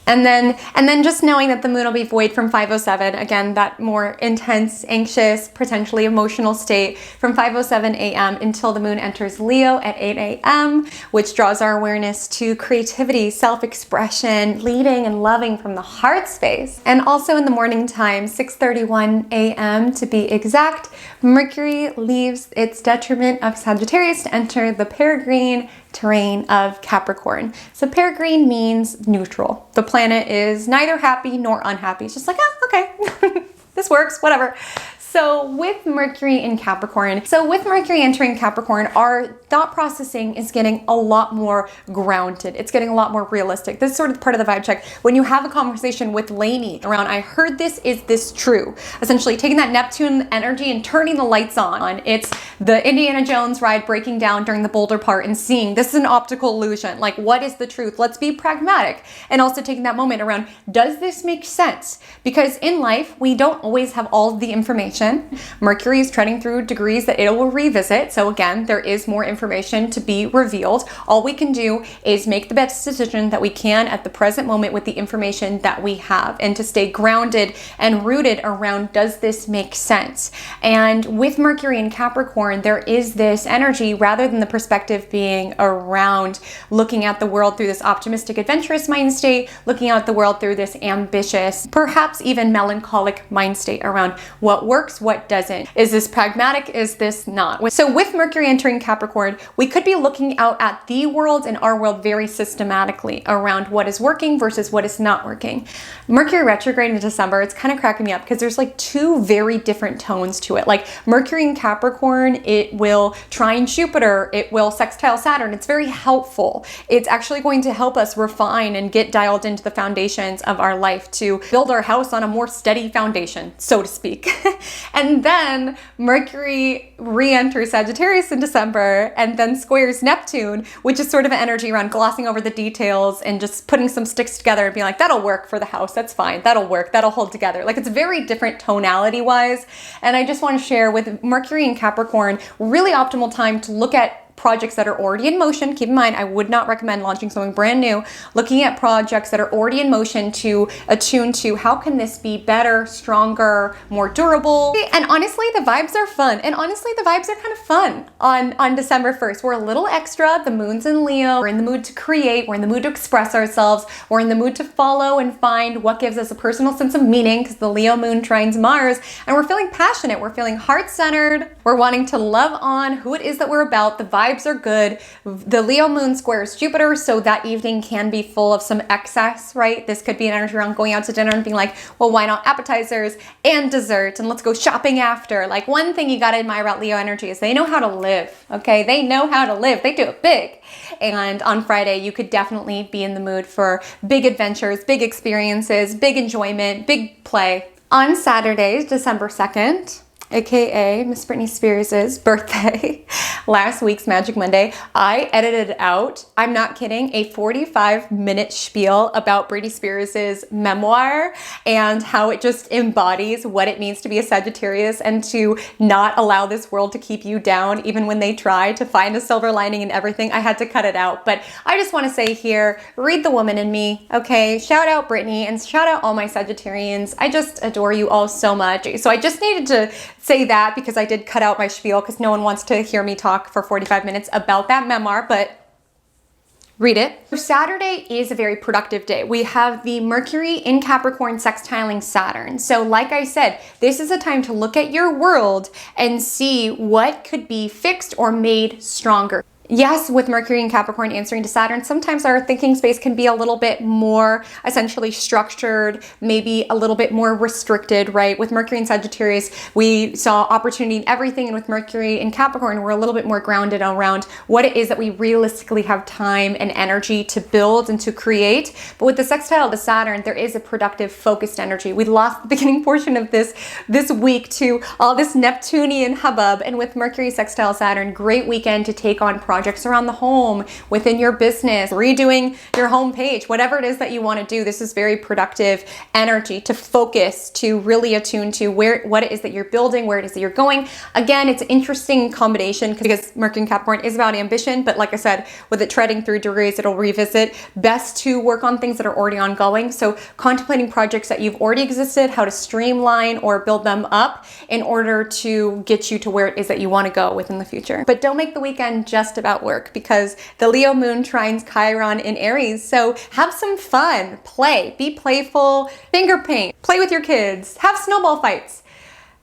And then just knowing that the moon will be void from 5:07, again, that more intense, anxious, potentially emotional state from 5:07 a.m. until the moon enters Leo at 8 a.m., which draws our awareness to creativity, self-expression, leading and loving from the heart space. And also in the morning time, 6:31 a.m. to be exact, Mercury leaves its detriment of Sagittarius to enter the peregrine terrain of Capricorn. So peregrine means neutral. The planet is neither happy nor unhappy. It's just like, oh, okay, this works, whatever. So with Mercury in Capricorn, entering Capricorn, our thought processing is getting a lot more grounded. It's getting a lot more realistic. This is sort of part of the vibe check. When you have a conversation with Lainey around, I heard this, is this true? Essentially taking that Neptune energy and turning the lights on. It's the Indiana Jones ride breaking down during the boulder part and seeing this is an optical illusion. Like, what is the truth? Let's be pragmatic. And also taking that moment around, does this make sense? Because in life, we don't always have all of the information. Mercury is treading through degrees that it will revisit. So again, there is more information to be revealed. All we can do is make the best decision that we can at the present moment with the information that we have, and to stay grounded and rooted around, does this make sense? And with Mercury in Capricorn, there is this energy, rather than the perspective being around looking at the world through this optimistic, adventurous mind state, looking at the world through this ambitious, perhaps even melancholic mind state around what works, what doesn't. Is this pragmatic? Is this not? So with Mercury entering Capricorn, we could be looking out at the world and our world very systematically around what is working versus what is not working. Mercury retrograde in December, it's kind of cracking me up because there's like two very different tones to it. Like Mercury in Capricorn, it will trine Jupiter, it will sextile Saturn. It's very helpful. It's actually going to help us refine and get dialed into the foundations of our life to build our house on a more steady foundation, so to speak. And then Mercury re-enters Sagittarius in December and then squares Neptune, which is sort of an energy around glossing over the details and just putting some sticks together and being like, that'll work for the house, that's fine, that'll work, that'll hold together. Like, it's very different tonality wise. And I just want to share with Mercury in Capricorn, really optimal time to look at projects that are already in motion. Keep in mind, I would not recommend launching something brand new. Looking at projects that are already in motion to attune to how can this be better, stronger, more durable. And honestly, the vibes are fun. And honestly, the vibes are kind of fun on December 1st. We're a little extra. The moon's in Leo. We're in the mood to create. We're in the mood to express ourselves. We're in the mood to follow and find what gives us a personal sense of meaning, because the Leo moon trines Mars, and we're feeling passionate. We're feeling heart-centered. We're wanting to love on who it is that we're about. The vibes are good. The Leo moon squares Jupiter, so that evening can be full of some excess, right? This could be an energy around going out to dinner and being like, well, why not appetizers and dessert, and let's go shopping after. Like, one thing you gotta admire about Leo energy is they know how to live, okay? They know how to live. They do it big. And on Friday, you could definitely be in the mood for big adventures, big experiences, big enjoyment, big play. On Saturday, December 2nd, aka Miss Britney Spears' birthday, last week's Magic Monday, I edited out, I'm not kidding, a 45-minute spiel about Britney Spears' memoir and how it just embodies what it means to be a Sagittarius and to not allow this world to keep you down even when they try to find a silver lining in everything. I had to cut it out, but I just want to say here, read the woman in me, okay? Shout out Britney and shout out all my Sagittarians. I just adore you all so much. So I just needed to say that because I did cut out my spiel because no one wants to hear me talk for 45 minutes about that memoir, but read it. Saturday is a very productive day. We have the Mercury in Capricorn sextiling Saturn. So like I said, this is a time to look at your world and see what could be fixed or made stronger. Yes, with Mercury and Capricorn answering to Saturn, sometimes our thinking space can be a little bit more essentially structured, maybe a little bit more restricted, right? With Mercury and Sagittarius, we saw opportunity in everything. And with Mercury and Capricorn, we're a little bit more grounded around what it is that we realistically have time and energy to build and to create. But with the sextile to Saturn, there is a productive, focused energy. We lost the beginning portion of this week to all this Neptunian hubbub. And with Mercury sextile Saturn, great weekend to take on projects around the home, within your business, redoing your home page, whatever it is that you want to do. This is very productive energy to focus, to really attune to what it is that you're building, where it is that you're going. Again, it's an interesting combination because Mercury and Capricorn is about ambition, but like I said, with it treading through degrees, it'll revisit. Best to work on things that are already ongoing. So contemplating projects that you've already existed, how to streamline or build them up in order to get you to where it is that you want to go within the future. But don't make the weekend just about work because the Leo moon trines Chiron in Aries. So have some fun, play, be playful, finger paint, play with your kids, have snowball fights.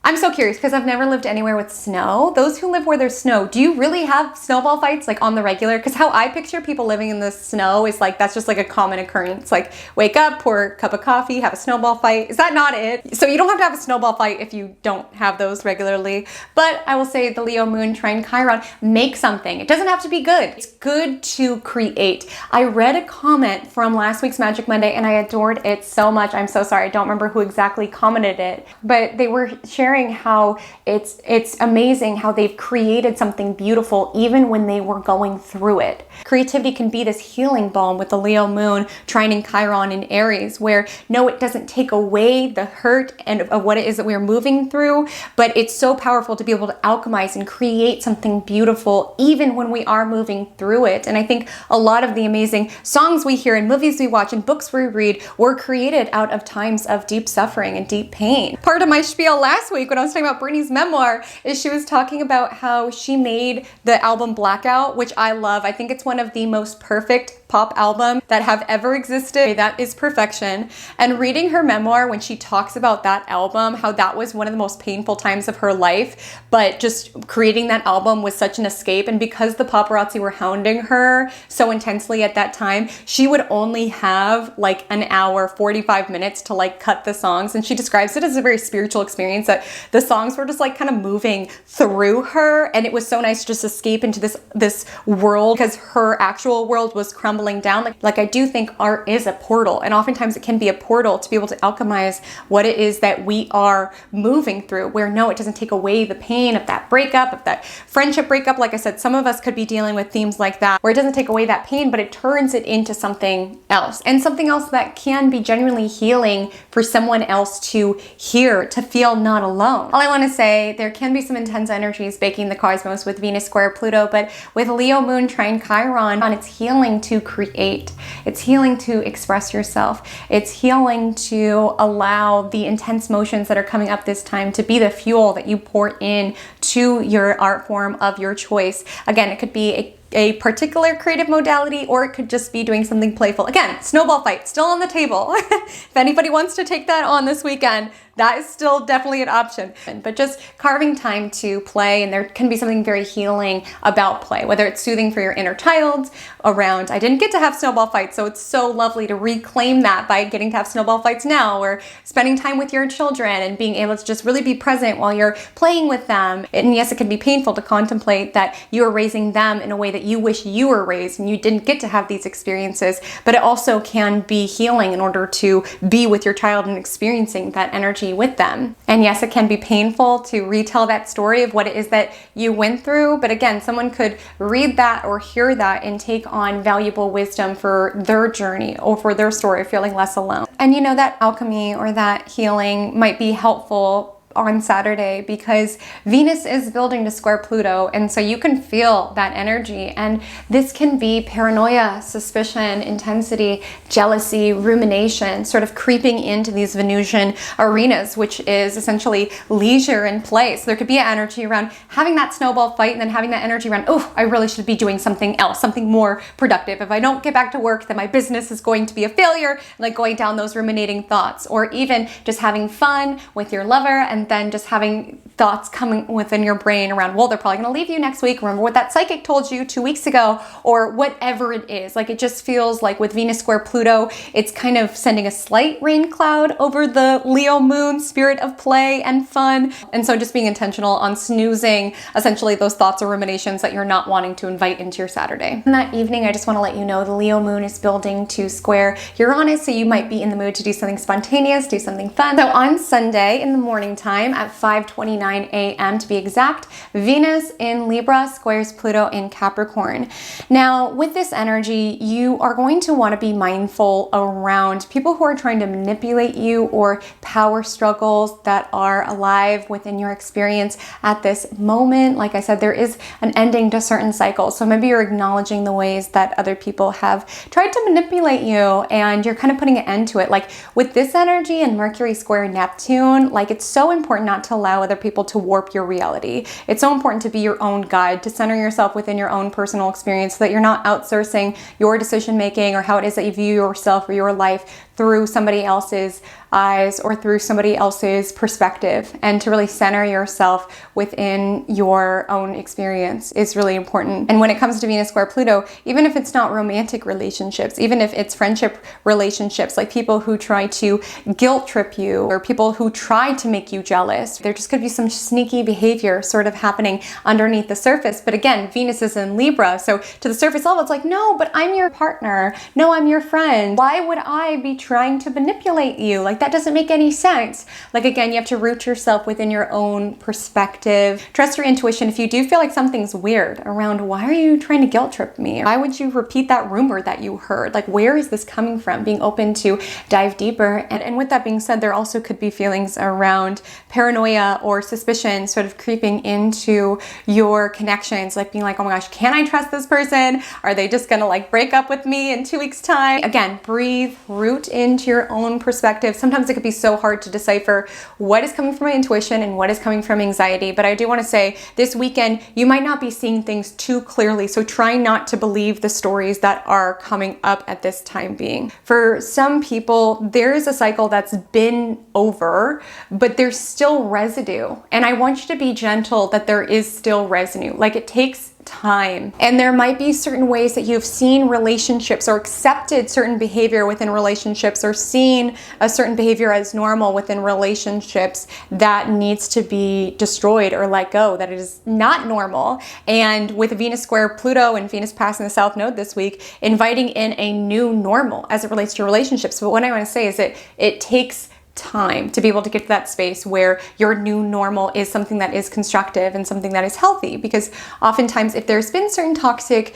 I'm so curious because I've never lived anywhere with snow. Those who live where there's snow, do you really have snowball fights like on the regular? Because how I picture people living in the snow is like, that's just like a common occurrence. Like wake up, pour a cup of coffee, have a snowball fight. Is that not it? So you don't have to have a snowball fight if you don't have those regularly. But I will say the Leo moon trine Chiron, make something. It doesn't have to be good. It's good to create. I read a comment from last week's Magic Monday and I adored it so much. I'm so sorry. I don't remember who exactly commented it, but they were sharing how it's amazing how they've created something beautiful even when they were going through it. Creativity can be this healing balm with the Leo moon trining Chiron in Aries, where no, it doesn't take away the hurt and of what it is that we're moving through, but it's so powerful to be able to alchemize and create something beautiful even when we are moving through it. And I think a lot of the amazing songs we hear and movies we watch and books we read were created out of times of deep suffering and deep pain. Part of my spiel last week when I was talking about Britney's memoir is she was talking about how she made the album Blackout, which I love. I think it's one of the most perfect pop albums that have ever existed. That is perfection. And reading her memoir when she talks about that album, how that was one of the most painful times of her life, but just creating that album was such an escape. And because the paparazzi were hounding her so intensely at that time, she would only have like an hour, 45 minutes to like cut the songs. And she describes it as a very spiritual experience, that the songs were just like kind of moving through her. And it was so nice to just escape into this world because her actual world was crumbling down. Like I do think art is a portal, and oftentimes it can be a portal to be able to alchemize what it is that we are moving through, where no, it doesn't take away the pain of that breakup, of that friendship breakup. Like I said, some of us could be dealing with themes like that, where it doesn't take away that pain, but it turns it into something else, and something else that can be genuinely healing for someone else to hear, to feel not alone. alone. All I want to say, there can be some intense energies baking the cosmos with Venus square Pluto, but with Leo moon trine Chiron, it's healing to create. It's healing to express yourself. It's healing to allow the intense motions that are coming up this time to be the fuel that you pour in to your art form of your choice. Again, it could be a particular creative modality, or it could just be doing something playful. Again, snowball fight still on the table. If anybody wants to take that on this weekend, that is still definitely an option. But just carving time to play, and there can be something very healing about play, whether it's soothing for your inner child around, I didn't get to have snowball fights, so it's so lovely to reclaim that by getting to have snowball fights now, or spending time with your children and being able to just really be present while you're playing with them. And yes, it can be painful to contemplate that you are raising them in a way that you wish you were raised and you didn't get to have these experiences, but it also can be healing in order to be with your child and experiencing that energy with them. And yes, it can be painful to retell that story of what it is that you went through, but again, someone could read that or hear that and take on valuable wisdom for their journey or for their story, feeling less alone. And you know, that alchemy or that healing might be helpful on Saturday because Venus is building to square Pluto, and so you can feel that energy, and this can be paranoia, suspicion, intensity, jealousy, rumination, sort of creeping into these Venusian arenas, which is essentially leisure and play. So there could be an energy around having that snowball fight and then having that energy around, oh, I really should be doing something else, something more productive. If I don't get back to work, then my business is going to be a failure, like going down those ruminating thoughts, or even just having fun with your lover and then just having thoughts coming within your brain around, well, they're probably going to leave you next week. Remember what that psychic told you 2 weeks ago, or whatever it is. Like, it just feels like with Venus square Pluto, it's kind of sending a slight rain cloud over the Leo moon spirit of play and fun. And so just being intentional on snoozing essentially those thoughts or ruminations that you're not wanting to invite into your Saturday. And that evening, I just want to let you know the Leo moon is building to square Uranus, so you might be in the mood to do something spontaneous, do something fun. So on Sunday in the morning time at 5:29 a.m. to be exact, Venus in Libra squares Pluto in Capricorn. Now, with this energy, you are going to want to be mindful around people who are trying to manipulate you, or power struggles that are alive within your experience at this moment. Like I said, there is an ending to certain cycles. So maybe you're acknowledging the ways that other people have tried to manipulate you, and you're kind of putting an end to it. Like with this energy and Mercury square Neptune, like it's so important not to allow other people to warp your reality. It's so important to be your own guide, to center yourself within your own personal experience so that you're not outsourcing your decision making or how it is that you view yourself or your life through somebody else's eyes or through somebody else's perspective. And to really center yourself within your own experience is really important. And when it comes to Venus square Pluto, even if it's not romantic relationships, even if it's friendship relationships, like people who try to guilt trip you or people who try to make you jealous, there just could be some sneaky behavior sort of happening underneath the surface. But again, Venus is in Libra, so to the surface level, it's like, no, but I'm your partner. No, I'm your friend. Why would I be trying to manipulate you? Like, that doesn't make any sense. Like, again, you have to root yourself within your own perspective. Trust your intuition. If you do feel like something's weird around, why are you trying to guilt trip me? Why would you repeat that rumor that you heard? Like, where is this coming from? Being open to dive deeper. And with that being said, there also could be feelings around paranoia or suspicion sort of creeping into your connections, like being like, oh my gosh, can I trust this person? Are they just gonna like break up with me in 2 weeks' time? Again, breathe, root into your own perspective. Sometimes it could be so hard to decipher what is coming from my intuition and what is coming from anxiety. But I do want to say this weekend, you might not be seeing things too clearly. So try not to believe the stories that are coming up at this time being. For some people, there is a cycle that's been over, but there's still residue. And I want you to be gentle that there is still residue. Like, it takes time. And there might be certain ways that you've seen relationships or accepted certain behavior within relationships or seen a certain behavior as normal within relationships that needs to be destroyed or let go, that it is not normal. And with Venus square Pluto and Venus passing the South Node this week, inviting in a new normal as it relates to relationships. But what I want to say is that it takes time to be able to get to that space where your new normal is something that is constructive and something that is healthy. Because oftentimes, if there's been certain toxic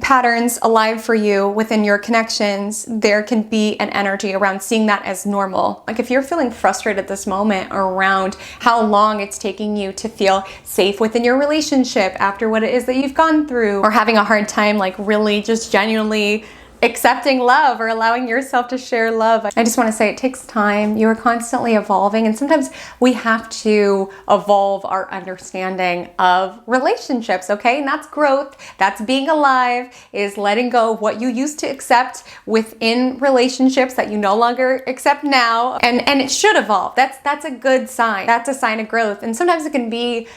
patterns alive for you within your connections, there can be an energy around seeing that as normal. Like if you're feeling frustrated at this moment around how long it's taking you to feel safe within your relationship after what it is that you've gone through, or having a hard time like really just genuinely accepting love or allowing yourself to share love. I just want to say it takes time. You are constantly evolving, and sometimes we have to evolve our understanding of relationships, okay? And that's growth. That's being alive, is letting go of what you used to accept within relationships that you no longer accept now. And it should evolve. That's a good sign. That's a sign of growth. And sometimes it can be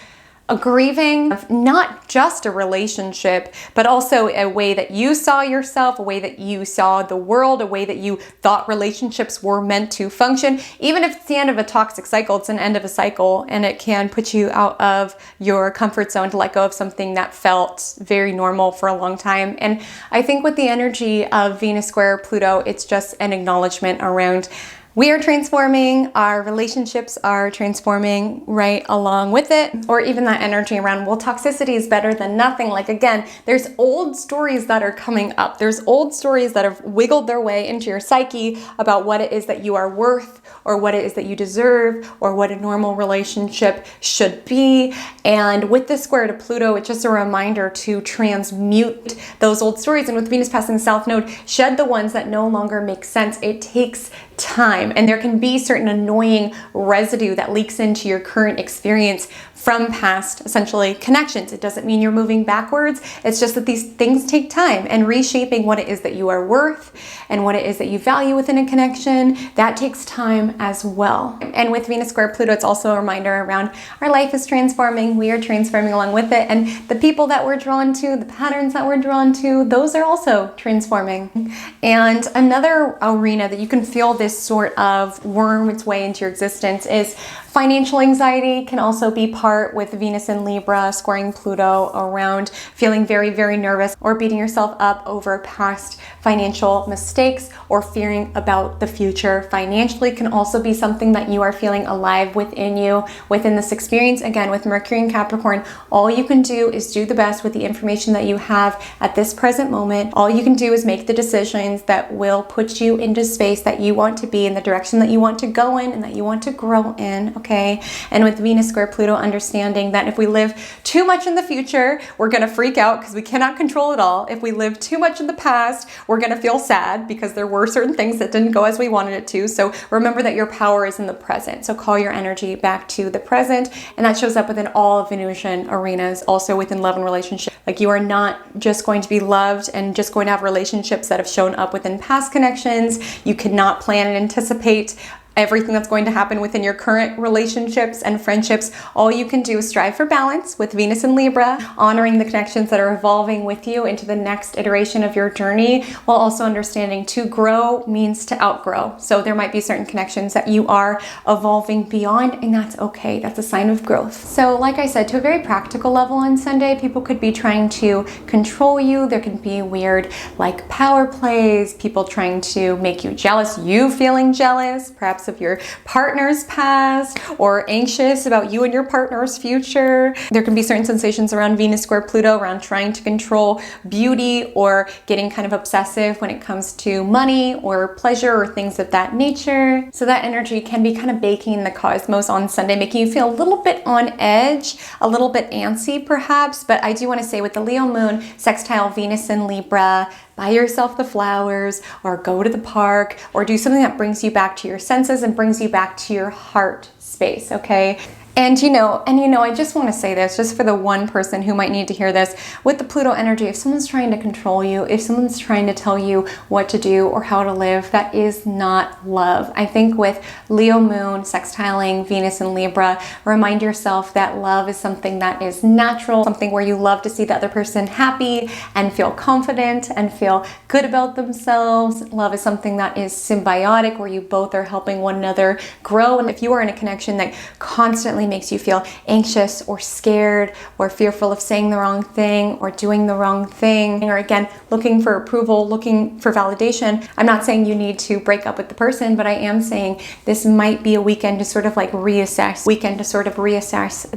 a grieving of not just a relationship, but also a way that you saw yourself, a way that you saw the world, a way that you thought relationships were meant to function. Even if it's the end of a toxic cycle, it's an end of a cycle, and it can put you out of your comfort zone to let go of something that felt very normal for a long time. And I think with the energy of Venus square Pluto, it's just an acknowledgement around we are transforming, our relationships are transforming right along with it, or even that energy around, well, toxicity is better than nothing. Like again, there's old stories that are coming up. There's old stories that have wiggled their way into your psyche about what it is that you are worth, or what it is that you deserve, or what a normal relationship should be. And with this square to Pluto, it's just a reminder to transmute those old stories. And with Venus passing the South Node, shed the ones that no longer make sense. It takes time, and there can be certain annoying residue that leaks into your current experience from past, essentially, connections. It doesn't mean you're moving backwards. It's just that these things take time, and reshaping what it is that you are worth and what it is that you value within a connection, that takes time as well. And with Venus square Pluto, it's also a reminder around our life is transforming. We are transforming along with it. And the people that we're drawn to, the patterns that we're drawn to, those are also transforming. And another arena that you can feel this sort of worm its way into your existence is financial anxiety. Can also be part with Venus in Libra squaring Pluto around feeling very, very nervous or beating yourself up over past financial mistakes or fearing about the future financially. Can also be something that you are feeling alive within you within this experience. Again, with Mercury and Capricorn, all you can do is do the best with the information that you have at this present moment. All you can do is make the decisions that will put you into space that you want to be, in the direction that you want to go in and that you want to grow in. Okay. And with Venus square Pluto, understanding that if we live too much in the future, we're going to freak out because we cannot control it all. If we live too much in the past, we're going to feel sad because there were certain things that didn't go as we wanted it to. So remember that your power is in the present. So call your energy back to the present. And that shows up within all of Venusian arenas, also within love and relationship. Like you are not just going to be loved and just going to have relationships that have shown up within past connections. You cannot plan and anticipate everything that's going to happen within your current relationships and friendships. All you can do is strive for balance with Venus and Libra, honoring the connections that are evolving with you into the next iteration of your journey, while also understanding to grow means to outgrow. So there might be certain connections that you are evolving beyond, and that's okay. That's a sign of growth. So like I said, to a very practical level on Sunday, people could be trying to control you. There can be weird like power plays, people trying to make you jealous, you feeling jealous, perhaps of your partner's past, or anxious about you and your partner's future. There can be certain sensations around Venus square Pluto around trying to control beauty or getting kind of obsessive when it comes to money or pleasure or things of that nature. So that energy can be kind of baking the cosmos on Sunday, making you feel a little bit on edge, a little bit antsy perhaps. But I do want to say with the Leo moon sextile Venus in Libra, buy yourself the flowers or go to the park or do something that brings you back to your senses and brings you back to your heart space, okay? And I just want to say this just for the one person who might need to hear this. With the Pluto energy, if someone's trying to control you, if someone's trying to tell you what to do or how to live, that is not love. I think with Leo moon sextiling Venus and Libra, remind yourself that love is something that is natural, something where you love to see the other person happy and feel confident and feel good about themselves. Love is something that is symbiotic, where you both are helping one another grow. And if you are in a connection that constantly definitely makes you feel anxious or scared or fearful of saying the wrong thing or doing the wrong thing, or again, looking for approval, looking for validation. I'm not saying you need to break up with the person, but I am saying this might be a weekend to sort of like reassess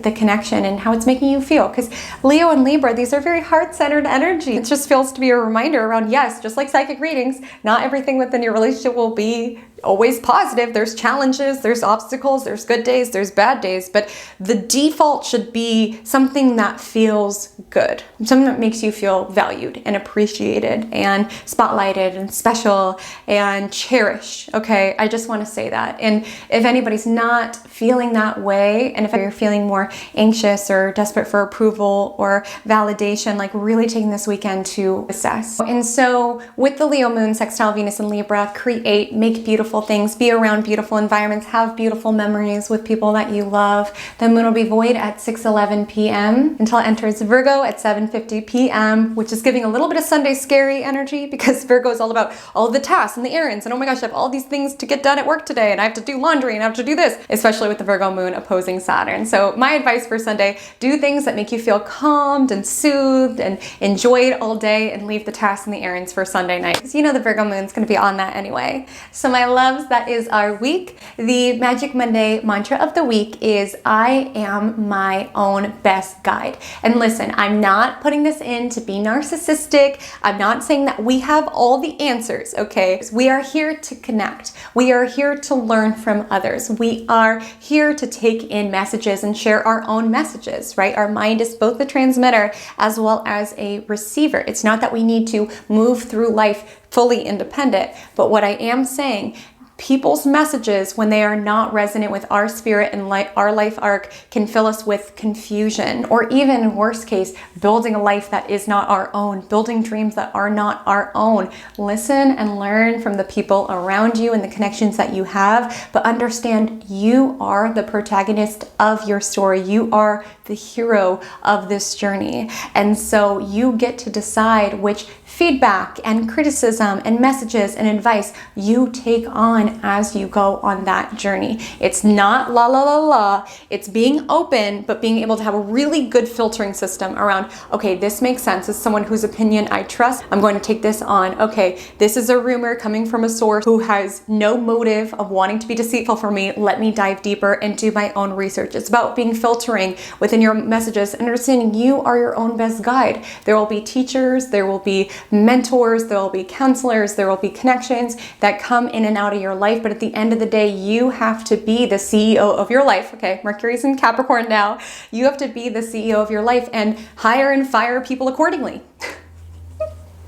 the connection and how it's making you feel. Because Leo and Libra, these are very heart-centered energy. It just feels to be a reminder around, yes, just like psychic readings, not everything within your relationship will be always positive. There's challenges, there's obstacles, there's good days, there's bad days, but the default should be something that feels good, something that makes you feel valued and appreciated and spotlighted and special and cherished. Okay, I just want to say that. And if anybody's not feeling that way, and if you're feeling more anxious or desperate for approval or validation, like really taking this weekend to assess. And so with the Leo moon, sextile Venus and Libra, create, make beautiful things, be around beautiful environments, have beautiful memories with people that you love. The moon will be void at 6:11 p.m. until it enters Virgo at 7:50 p.m., which is giving a little bit of Sunday scary energy, because Virgo is all about all of the tasks and the errands and oh my gosh, I have all these things to get done at work today and I have to do laundry and I have to do this, especially with the Virgo moon opposing Saturn. So my advice for Sunday, do things that make you feel calmed and soothed and enjoyed all day, and leave the tasks and the errands for Sunday night, because you know the Virgo moon's going to be on that anyway. So my loves, that is our week. The Magic Monday mantra of the week is I am my own best guide. And listen, I'm not putting this in to be narcissistic. I'm not saying that we have all the answers, okay? We are here to connect. We are here to learn from others. We are here to take in messages and share our own messages, right? Our mind is both the transmitter as well as a receiver. It's not that we need to move through life fully independent, but what I am saying, people's messages, when they are not resonant with our spirit and our life arc, can fill us with confusion, or even in worst case, building a life that is not our own, building dreams that are not our own. Listen and learn from the people around you and the connections that you have, but understand you are the protagonist of your story. You are the hero of this journey. And so you get to decide which feedback and criticism and messages and advice you take on as you go on that journey. It's not la la la la, it's being open, but being able to have a really good filtering system around, okay, this makes sense. As someone whose opinion I trust, I'm going to take this on. Okay, this is a rumor coming from a source who has no motive of wanting to be deceitful for me. Let me dive deeper and do my own research. It's about being filtering within your messages and understanding you are your own best guide. There will be teachers, there will be mentors, there will be counselors, there will be connections that come in and out of your life, but at the end of the day, you have to be the CEO of your life. Okay, Mercury's in Capricorn now. You have to be the CEO of your life and hire and fire people accordingly.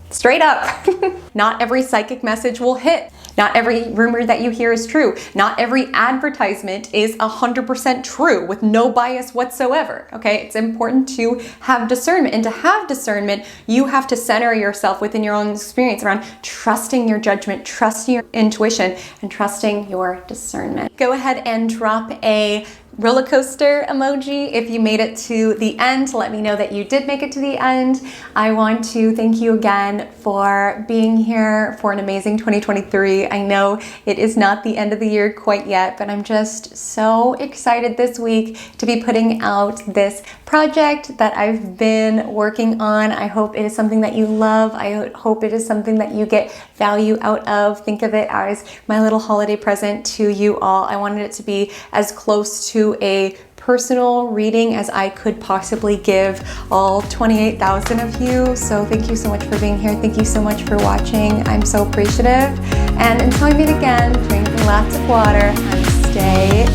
Straight up. Not every psychic message will hit. Not every rumor that you hear is true. Not every advertisement is 100% true with no bias whatsoever, okay? It's important to have discernment, and to have discernment, you have to center yourself within your own experience around trusting your judgment, trusting your intuition, and trusting your discernment. Go ahead and drop a roller coaster emoji if you made it to the end to let me know that you did make it to the end. I want to thank you again for being here for an amazing 2023. I know it is not the end of the year quite yet, but I'm just so excited this week to be putting out this project that I've been working on. I hope it is something that you love. I hope it is something that you get value out of. Think of it as my little holiday present to you all. I wanted it to be as close to a personal reading as I could possibly give all 28,000 of you. So thank you so much for being here. Thank you so much for watching. I'm so appreciative. And until we meet again, drink lots of water and stay